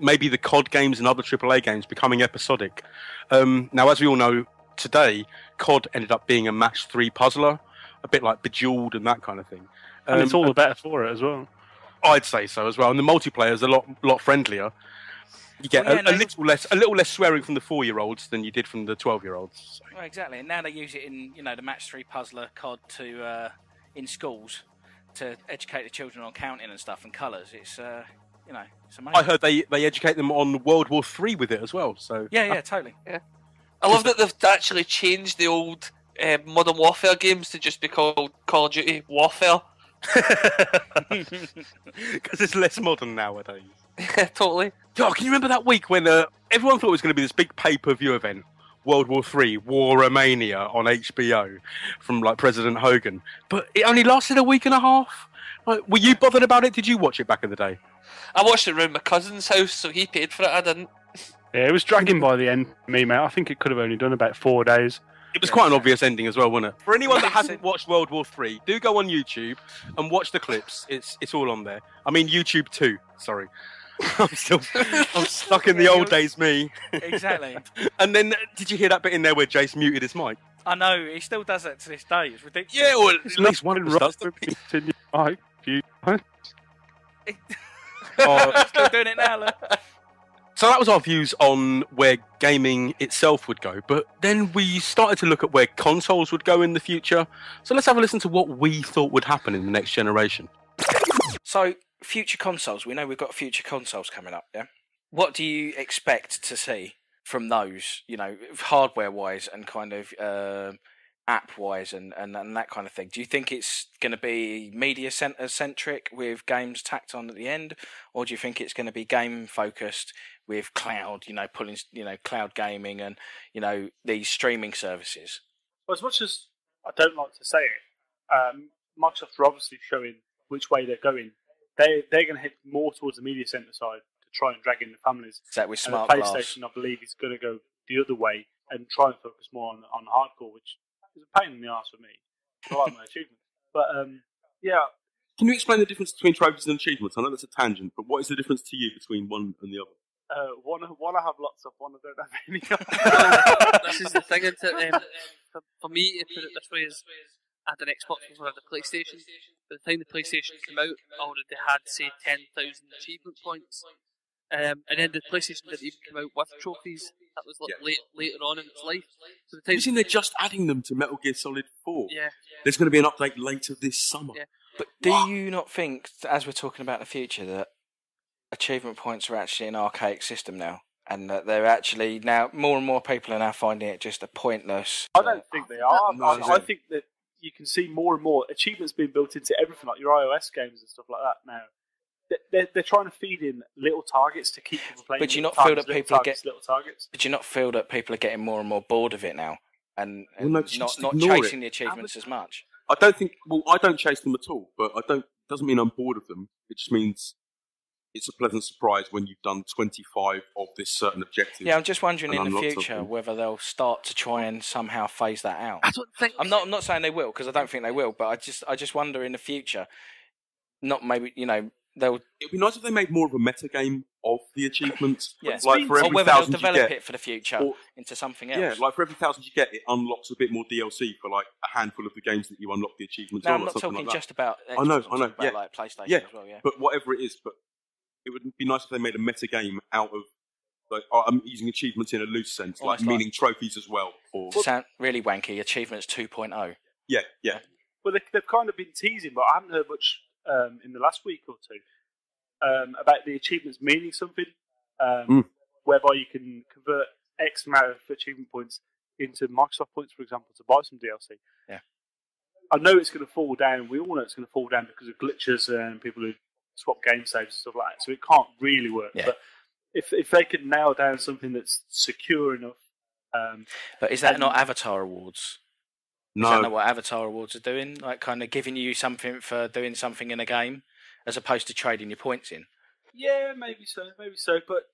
maybe the COD games and other AAA games becoming episodic. Now, as we all know, today, COD ended up being a match 3 puzzler, a bit like Bejeweled and that kind of thing. And it's all the better for it as well. I'd say so as well. And the multiplayer is a lot friendlier. You get a little less swearing from the 4-year-olds than you did from the 12-year-olds. So. Well, exactly. And now they use it in the match 3 puzzler COD to in schools to educate the children on counting and stuff and colours. It's it's amazing. I heard they educate them on World War III with it as well. So yeah, totally. Yeah. I love that they've actually changed the old Modern Warfare games to just be called Call of Duty Warfare. Because it's less modern nowadays. Yeah, totally. Yo, can you remember that week when everyone thought it was going to be this big pay-per-view event, World War III, Warmania on HBO, from like President Hogan, but it only lasted a week and a half? Like, were you bothered about it? Did you watch it back in the day? I watched it around my cousin's house, so he paid for it, I didn't. Yeah, it was dragging by the end for me, mate. I think it could have only done about 4 days. It was quite an obvious ending as well, wasn't it? For anyone that hasn't watched World War III, do go on YouTube and watch the clips. It's all on there. I mean, YouTube 2, sorry. I'm stuck in the old days, me. Exactly. And then, did you hear that bit in there where Jace muted his mic? I know, he still does that to this day. It's ridiculous. Yeah, well, at least one of us does. Still doing it now, look. So that was our views on where gaming itself would go, but then we started to look at where consoles would go in the future. So let's have a listen to what we thought would happen in the next generation. So, future consoles. We know we've got future consoles coming up, yeah? What do you expect to see from those, hardware-wise and kind of app-wise and that kind of thing? Do you think it's going to be media center-centric with games tacked on at the end? Or do you think it's going to be game-focused with cloud, pulling, cloud gaming and, these streaming services? Well, as much as I don't like to say it, Microsoft are obviously showing which way they're going. They're going to head more towards the media center side to try and drag in the families. Is that with smart PlayStation, glass? I believe, is going to go the other way and try and focus more on hardcore, which is a pain in the arse for me. I like my achievements. But, yeah. Can you explain the difference between trophies and achievements? I know that's a tangent, but what is the difference to you between one and the other? One I have lots of, one I don't have any of. This is the thing, isn't it? For me, to put it this way, is I had an Xbox before I had a PlayStation. By the time the PlayStation came out, I already had, say, 10,000 achievement points. And then the PlayStation didn't even come out with trophies. That was later on in its life. So Have you seen they're just adding them to Metal Gear Solid 4? Yeah. There's going to be an update later this summer. Yeah. But do you not think, as we're talking about the future, that achievement points are actually an archaic system now? And that they're actually now, more and more people are now finding it just a pointless... I don't think they are. I think that you can see more and more achievements being built into everything, like your iOS games and stuff like that now. They're trying to feed in little targets to keep people playing. But do you not feel that people are little targets? But do you not feel that people are getting more and more bored of it now, and not chasing the achievements as much? I don't think. Well, I don't chase them at all, but doesn't mean I'm bored of them. It just means it's a pleasant surprise when you've done 25 of this certain objective. Yeah, I'm just wondering in the future whether they'll start to try and somehow phase that out. I don't think. I'm not saying they will, because I don't think they will. But I just wonder in the future, not maybe they'll. It'd be nice if they made more of a meta game of the achievements. Yeah, like for every or whether they'll 1,000 develop you get, it for the future into something else. Yeah, like for every 1,000 you get, it unlocks a bit more DLC for like a handful of the games that you unlock the achievements on. I'm not talking just about Xbox, I know, about like PlayStation as well. Yeah, but whatever it is, but it would be nice if they made a meta game out of. Like, I'm using achievements in a loose sense, like meaning trophies as well. Or sound really wanky. Achievements 2.0. Yeah. Well, they've kind of been teasing, but I haven't heard much in the last week or two about the achievements meaning something, whereby you can convert X amount of achievement points into Microsoft points, for example, to buy some DLC. Yeah. I know it's going to fall down. We all know it's going to fall down because of glitches and people who swap game saves and stuff like that. So it can't really work. Yeah. But if they could nail down something that's secure enough. But is that not Avatar Awards? No. Is that not what Avatar Awards are doing? Like kind of giving you something for doing something in a game, as opposed to trading your points in? Yeah, maybe so. But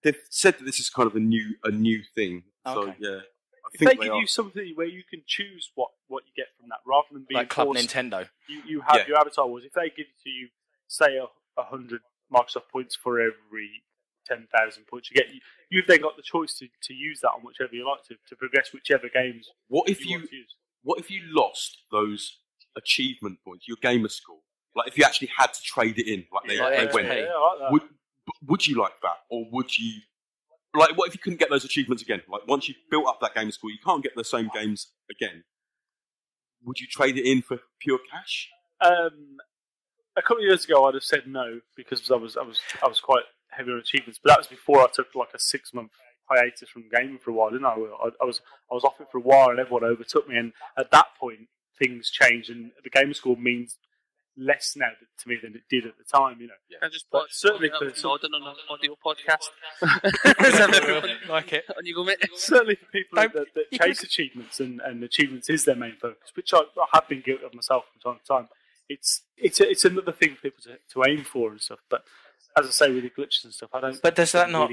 they've said that this is kind of a new thing. Okay. So yeah, I if they give you something where you can choose what you get from that, rather than being like Club forced, Nintendo. You have your avatar was. If they give to you, say, 100 Microsoft points for every 10,000 points you get, you've then got the choice to use that on whichever you like to progress whichever games. What if you lost those achievement points, your gamer score? Like if you actually had to trade it in, like they went. Yeah, I like that. Would you like that, or would you? Like, what if you couldn't get those achievements again? Like, once you've built up that gamer score, you can't get the same games again. Would you trade it in for pure cash? A couple of years ago, I'd have said no because I was quite heavy on achievements. But that was before I took like a 6-month hiatus from gaming for a while, didn't I? I was off it for a while, and everyone overtook me. And at that point, things changed, and the gamer score means less now to me than it did at the time, you know. Yeah. I just put certainly for Norden on an audio podcast. Like it. On you go, mate. Certainly for people that chase achievements and achievements is their main focus, which I have been guilty of myself from time to time. It's another thing for people to aim for and stuff. But as I say, with the glitches and stuff, I don't. But does that not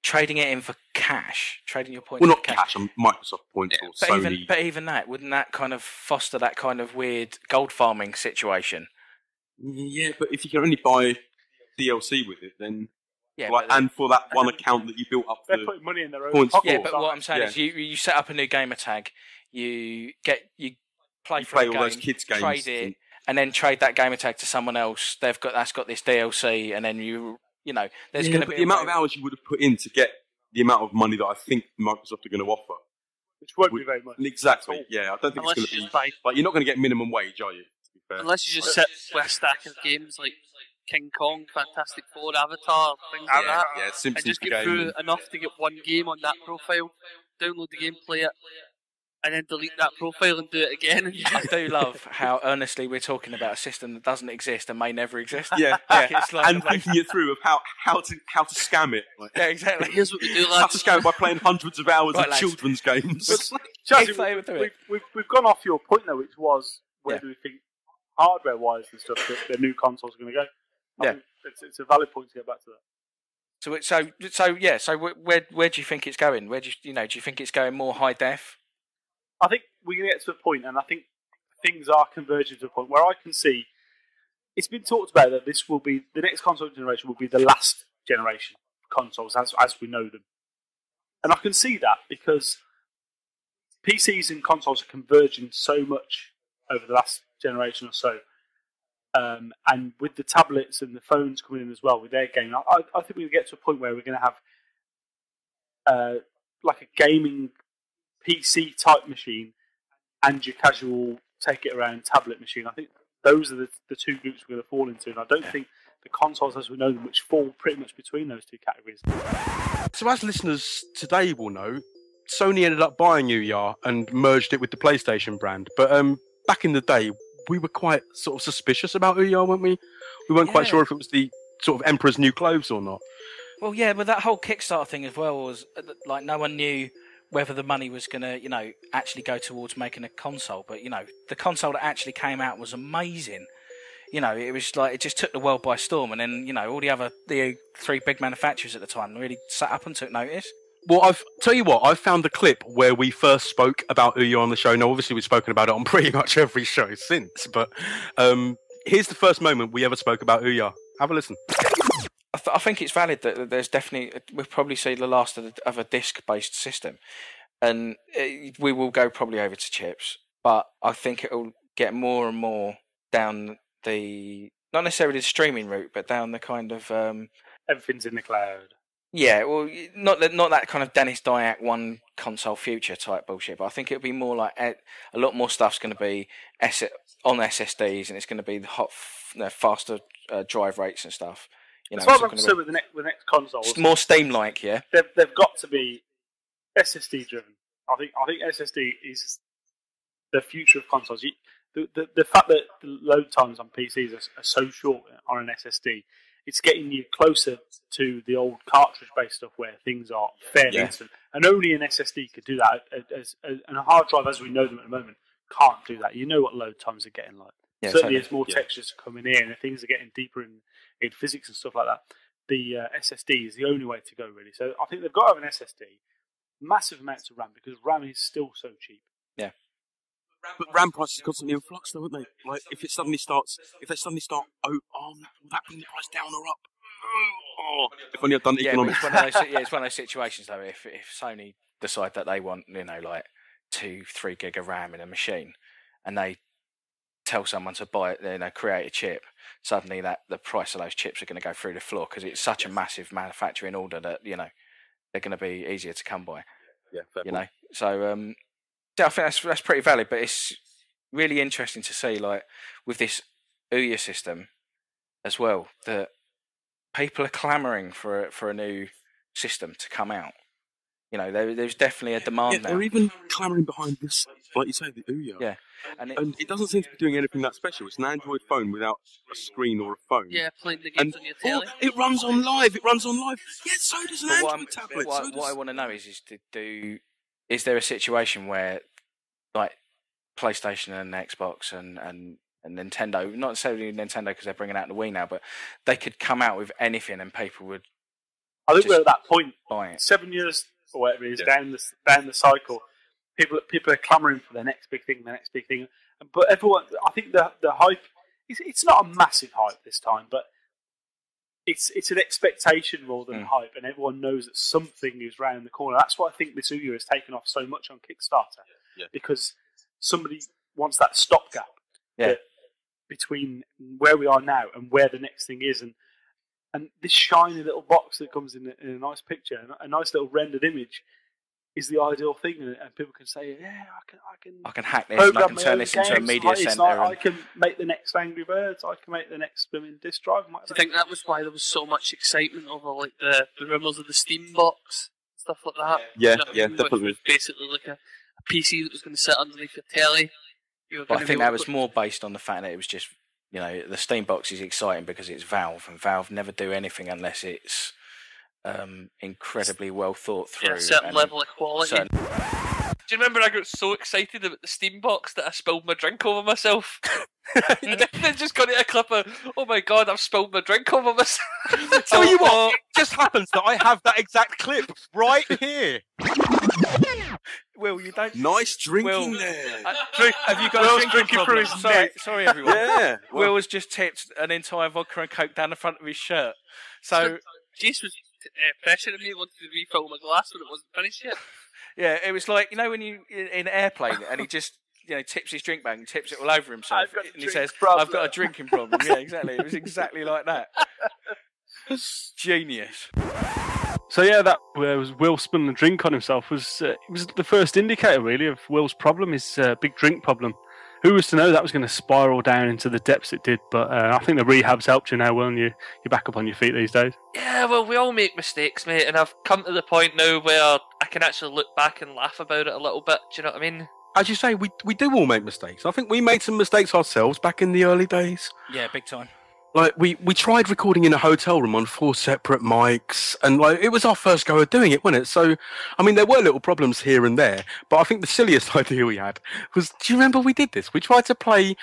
trading it in for cash, trading your points? Well, not cash on Microsoft points or Sony. But even that, wouldn't that kind of foster that kind of weird gold farming situation? Yeah, but if you can only buy DLC with it, then and for that one account that you built up, they're putting money in their own points. Yeah, but what I'm saying is, you set up a new gamer tag, you play all game, those kids games, trade it, and then trade that gamer tag to someone else. That's got this DLC, and then there's going to be the amount of hours you would have put in to get the amount of money that I think Microsoft are going to offer, which won't be very much. Exactly. Yeah, I don't think it's going to be like you're not going to get minimum wage, are you? To be fair. Unless you just sit with a stack of games like King Kong, Fantastic Four, Avatar, things like that. Yeah, Simpsons and just get through enough to get one game on that profile, download the game, play it, and then delete that profile and do it again. I do love how earnestly we're talking about a system that doesn't exist and may never exist. Yeah, It's like, and thinking it through of how to scam it. Like, yeah, exactly. Here's what we do, lads. How to scam it by playing hundreds of hours of children's games. We've gone off your point though, which was where do we think hardware-wise and stuff that the new consoles are going to go? I mean, it's a valid point to get back to that. So where do you think it's going? Where do you think it's going more high def? I think we're going to get to a point, and I think things are converging to a point where I can see it's been talked about that this will be the next console generation will be the last generation of consoles as we know them, and I can see that because PCs and consoles are converging so much over the last generation or so, and with the tablets and the phones coming in as well with their gaming, I think we'll get to a point where we're going to have like a gaming PC type machine and your casual take it around tablet machine. I think those are the two groups we're going to fall into, and I don't think the consoles as we know them, which fall pretty much between those two categories. So as listeners today will know, Sony ended up buying Ouya and merged it with the PlayStation brand. But back in the day, we were quite sort of suspicious about Ouya, weren't we? We weren't quite sure if it was the sort of Emperor's New Clothes or not. Well, yeah, but that whole Kickstarter thing as well was like no one knew whether the money was going to, actually go towards making a console. But, the console that actually came out was amazing. It was like, it just took the world by storm. And then, all the three big manufacturers at the time really sat up and took notice. Well, I've found the clip where we first spoke about Ouya on the show. Now, obviously, we've spoken about it on pretty much every show since. But here's the first moment we ever spoke about Ouya. Have a listen. I think it's valid that there's definitely we'll probably see the last of a disc-based system, and we will go probably over to chips. But I think it will get more and more down the not necessarily the streaming route, but down the kind of everything's in the cloud. Yeah, well, not that kind of Dennis Dyack one console future type bullshit. But I think it'll be more like a lot more stuff's going to be on SSDs, and it's going to be the faster drive rates and stuff. As far as I'm concerned with the next consoles, more Steam-like, yeah. They've got to be SSD driven. I think SSD is the future of consoles. The fact that the load times on PCs are so short on an SSD, it's getting you closer to the old cartridge-based stuff where things are fairly instant. And only an SSD could do that. And a hard drive, as we know them at the moment, can't do that. You know what load times are getting like. Yeah, certainly, as more textures are coming in and things are getting deeper in physics and stuff like that, the SSD is the only way to go, really. So I think they've got to have an SSD. massive amounts of RAM because RAM is still so cheap. Yeah. But RAM prices are constantly in flux, though, aren't they? Like, if they suddenly start, will that bring the price down or up? Oh, if only I've done economics. It's one of those situations, though. If Sony decide that they want, like 2-3 gig of RAM in a machine, and they tell someone to buy it, create a chip, suddenly that the price of those chips are going to go through the floor because it's such a massive manufacturing order that they're going to be easier to come by. Yeah, fair point. So I think that's pretty valid, but it's really interesting to see, like, with this Ouya system as well, that people are clamouring for a new system to come out. There's definitely a demand now. They're even clamouring behind this, like you say, the Ouya. Yeah. And it doesn't seem to be doing anything that special. It's an Android phone without a screen or a phone. Yeah, playing the games on your telly. It runs on live. Yeah, so does an Android tablet. What I want to know is there a situation where, like, PlayStation and Xbox and Nintendo, not necessarily Nintendo because they're bringing out the Wii now, but they could come out with anything and people would. I think we're at that point. Buy it. 7 years or whatever it is down the cycle. People are clamouring for the next big thing, But everyone, I think the hype. It's not a massive hype this time, but it's an expectation more than hype, and everyone knows that something is round the corner. That's why I think this Ouya has taken off so much on Kickstarter, because somebody wants that stopgap between where we are now and where the next thing is, and this shiny little box that comes in a nice picture, a nice little rendered image, is the ideal thing, and people can say, "Yeah, I can hack this, and I can turn this into a media centre. I can make the next Angry Birds. I can make the next disk drive." Do you think that was why there was so much excitement over, like, the rumours of the Steam box, stuff like that? Yeah, definitely. Basically, like a PC that was going to sit underneath your telly. But I think that was more based on the fact that it was just, the Steam box is exciting because it's Valve, and Valve never do anything unless it's incredibly well thought through. Yeah, a certain level of quality. Do you remember I got so excited about the Steam box that I spilled my drink over myself? And then just got it a clip of, oh my god, I've spilled my drink over myself. Tell you what, it just happens that I have that exact clip right here. Will, you don't. Nice drinking there. Have you got a drinking problem? Sorry, everyone. Yeah. Will has just tipped an entire vodka and coke down the front of his shirt. So Jace was pressuring me, wanted to refill my glass when it wasn't finished yet. Yeah, it was like, when you in an airplane and he just tips his drink bag and tips it all over himself, and he says, "I've got a drinking problem." Yeah, exactly. It was exactly like that. Genius. So yeah, that was Will spilling the drink on himself. Was the first indicator really of Will's problem, his big drink problem. Who was to know that was going to spiral down into the depths it did? But I think the rehab's helped you now, Will, and you're back up on your feet these days. Yeah, well, we all make mistakes, mate, and I've come to the point now where I can actually look back and laugh about it a little bit. Do you know what I mean? As you say, we do all make mistakes. I think we made some mistakes ourselves back in the early days. Yeah, big time. Like, we tried recording in a hotel room on 4 separate mics, and it was our first go at doing it, wasn't it? So, I mean, there were little problems here and there, but I think the silliest idea we had was, do you remember we did this? We tried to play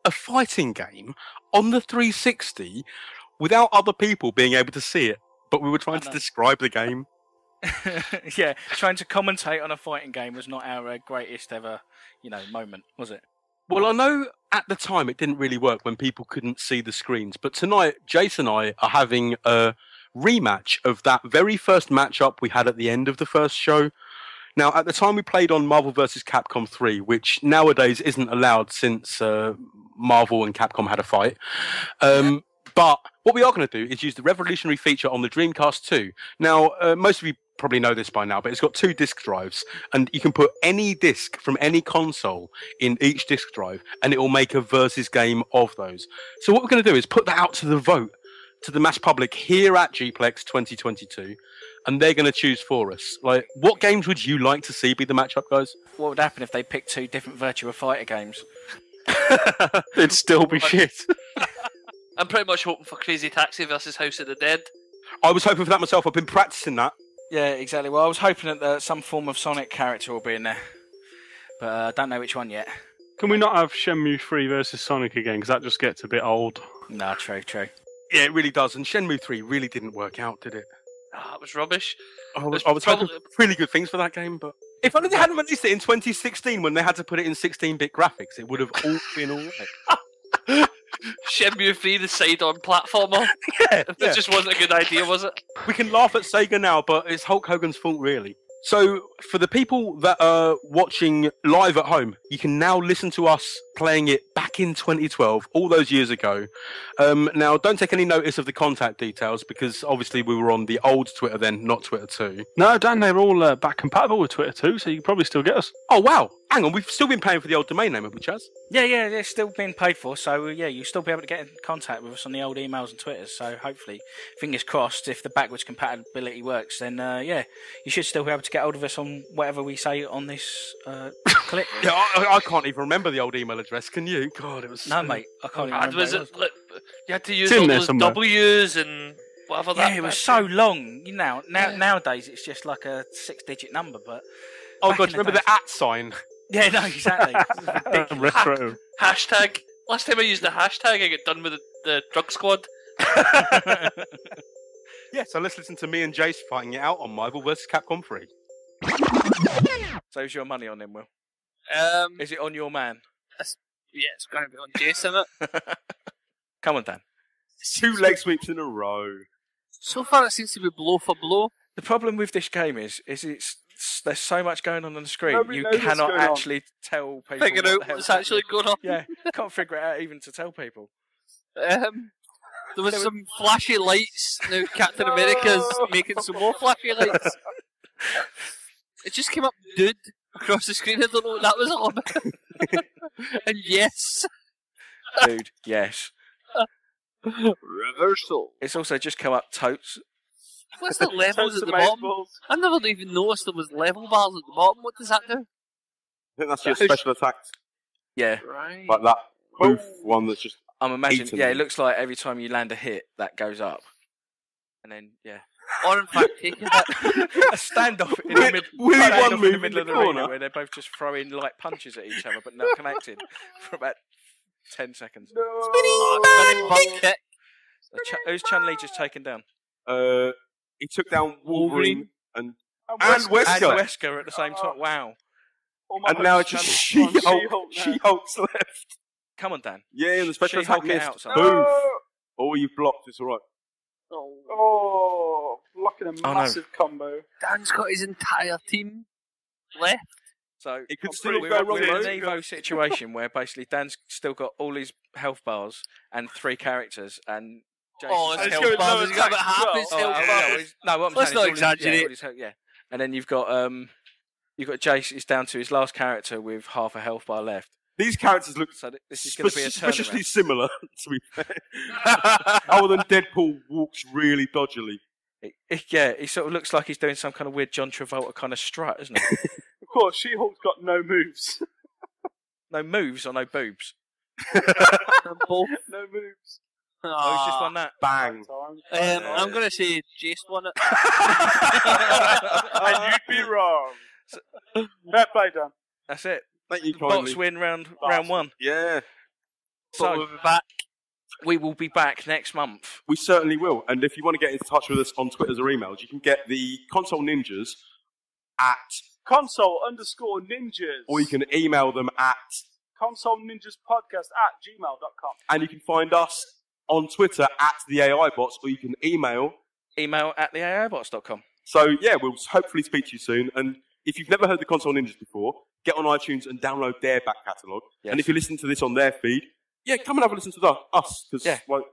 a fighting game on the 360 without other people being able to see it, but we were trying to describe the game. Yeah, trying to commentate on a fighting game was not our greatest ever, moment, was it? Well, I know at the time it didn't really work when people couldn't see the screens, but tonight Jason and I are having a rematch of that very first matchup we had at the end of the first show. Now, at the time we played on Marvel vs. Capcom 3, which nowadays isn't allowed since Marvel and Capcom had a fight. But what we are going to do is use the revolutionary feature on the Dreamcast 2. Now, most of you probably know this by now, but it's got 2 disk drives, and you can put any disc from any console in each disk drive, and it will make a versus game of those. So what we're going to do is put that out to the vote, to the mass public here at Gplex 2022, and they're going to choose for us. Like, what games would you like to see be the matchup, guys? What would happen if they picked 2 different Virtua Fighter games? It'd still be shit. I'm pretty much hoping for Crazy Taxi versus House of the Dead. I was hoping for that myself. I've been practicing that. Yeah, exactly. Well, I was hoping that some form of Sonic character will be in there, but I don't know which one yet. Can we not have Shenmue 3 versus Sonic again? Because that just gets a bit old. No, true. Yeah, it really does. And Shenmue 3 really didn't work out, did it? It was rubbish. I was hoping really good things for that game, but if only they hadn't released it in 2016 when they had to put it in 16-bit graphics, it would have all been alright. Shenmue 3, the side-on platformer. That just wasn't a good idea, was it? We can laugh at Sega now, but it's Hulk Hogan's fault, really. So, for the people that are watching live at home, you can now listen to us playing it back in 2012, all those years ago. Now, don't take any notice of the contact details, because obviously we were on the old Twitter then, not Twitter 2. No, Dan, they're all back compatible with Twitter 2, so you can probably still get us. Oh, wow. Hang on, we've still been paying for the old domain name, haven't we, Chaz? Yeah, it's still being paid for, so you'll still be able to get in contact with us on the old emails and Twitters, so hopefully, fingers crossed, if the backwards compatibility works, then you should still be able to get hold of us on whatever we say on this clip. Yeah, I can't even remember the old email address, can you? God, it was... No, mate, I can't even remember. You had to use all those W's and whatever that... Yeah, it was so long. Nowadays, it's just like a 6-digit number, but... Oh, God, remember the @ sign? Yeah, no, exactly. Retro. Hashtag. Last time I used the hashtag, I got done with the drug squad. Yeah, so let's listen to me and Jace fighting it out on Marvel vs. Capcom 3. So is your money on him, Will? Is it on your man? Yeah, it's going to be on Jason, isn't it? Come on, Dan. 2 leg sweeps in a row. So far, it seems to be blow for blow. The problem with this game is there's so much going on the screen. Nobody you knows cannot actually tell people figure out what's actually going on. Yeah, can't figure it out even to tell people. There was some flashy lights. Now Captain America's making some more flashy lights. It just came up, dude, across the screen. I don't know what that was all about. And yes. Dude, yes. Reversal. It's also just come up, totes. What's the levels at the bottom? I never even noticed there was level bars at the bottom. What does that do? I think that's your special attacks. Yeah. Right. Like that boof one that's just... I'm imagining, it looks like every time you land a hit, that goes up. And then, Or in fact, taking that... a standoff in the middle of the arena where they're both just throwing light punches at each other but not connected for about 10 seconds. Who's Chun-Li just taken down? He took down Wolverine and Wesker at the same time. Wow. And now it's just She-Hulk's left. Come on, Dan. Yeah, and the special attack missed. Boom. Oh, you've blocked. It's all right. Oh, blocking a massive combo. Dan's got his entire team left. So it could still we're go wrong. We're in an Evo situation where basically Dan's still got all his health bars and 3 characters, and his health bars. He's got about half his health bars. No, what I'm Let's saying not exaggerate. Yeah, and then you've got Jace. He's down to his last character with half a health bar left. These characters look this is going to be a suspiciously similar, to be fair. Other than Deadpool walks really dodgily. He sort of looks like he's doing some kind of weird John Travolta kind of strut, isn't he? Of course, She-Hulk's got no moves. No moves or no boobs? Both. No moves. Oh, he's just won that. Bang. I'm going to say Jace won it. And you'd be wrong. Fair play, Dan. That's it. Thank you, Bots win round 1. Yeah. So we'll be back. We will be back next month. We certainly will. And if you want to get in touch with us on Twitters or emails, you can get the Console Ninjas at console_ninjas. Or you can email them at consoleninjaspodcast@gmail.com. And you can find us on Twitter at the AI Bots, or you can email at theaibots.com. So yeah, we'll hopefully speak to you soon. And if you've never heard the Console Ninjas before, get on iTunes and download their back catalogue. Yes. And if you listen to this on their feed, come and have a listen to us. Cause, certainly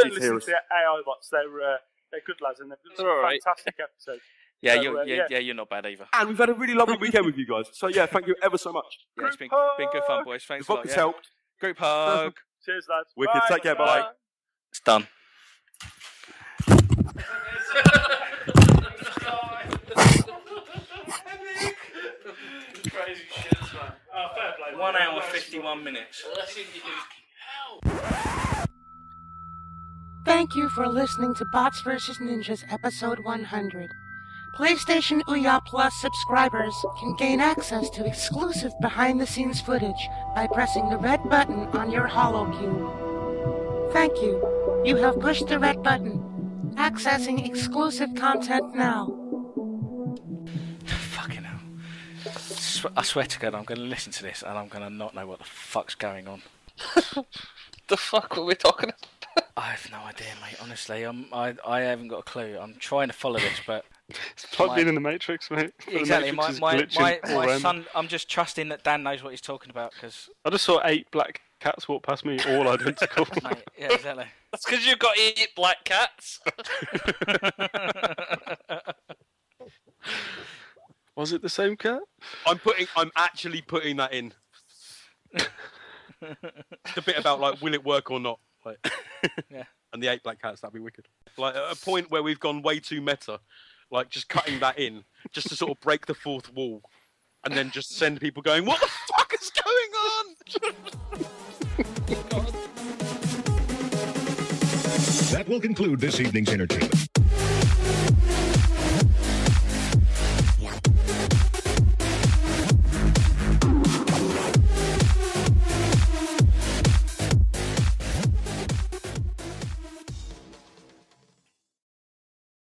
listen to the AI Bots. They're good lads, and they've done some fantastic episodes. Yeah, you're not bad either. And we've had a really lovely weekend with you guys. So yeah, thank you ever so much. Yeah, it's been good fun, boys. Thanks a lot. The vodka's helped. Group hug. Cheers, lads. Wicked. Bye. Take care. Bye. It's done. Crazy shit, man. Oh, fair play. 1 hour 51 minutes. Thank you for listening to Bots vs. Ninjas episode 100. PlayStation Ouya Plus subscribers can gain access to exclusive behind-the-scenes footage by pressing the red button on your HoloCube. Thank you. You have pushed the red button. Accessing exclusive content now. Fucking hell. I swear to God, I'm going to listen to this and I'm going to not know what the fuck's going on. The fuck were we talking about? I have no idea, mate. Honestly, I haven't got a clue. I'm trying to follow this, but it's plugged in the Matrix, mate. Exactly. My son. I'm just trusting that Dan knows what he's talking about because I just saw 8 black cats walk past me, all identical. Mate, yeah, exactly. That's because you've got 8 black cats. Was it the same cat? I'm actually putting that in. The bit about like, will it work or not? Like, yeah. And the 8 black cats, that'd be wicked. Like at a point where we've gone way too meta, like just cutting that in, just to sort of break the fourth wall, and then just send people going, what the fuck is going on? That will conclude this evening's entertainment.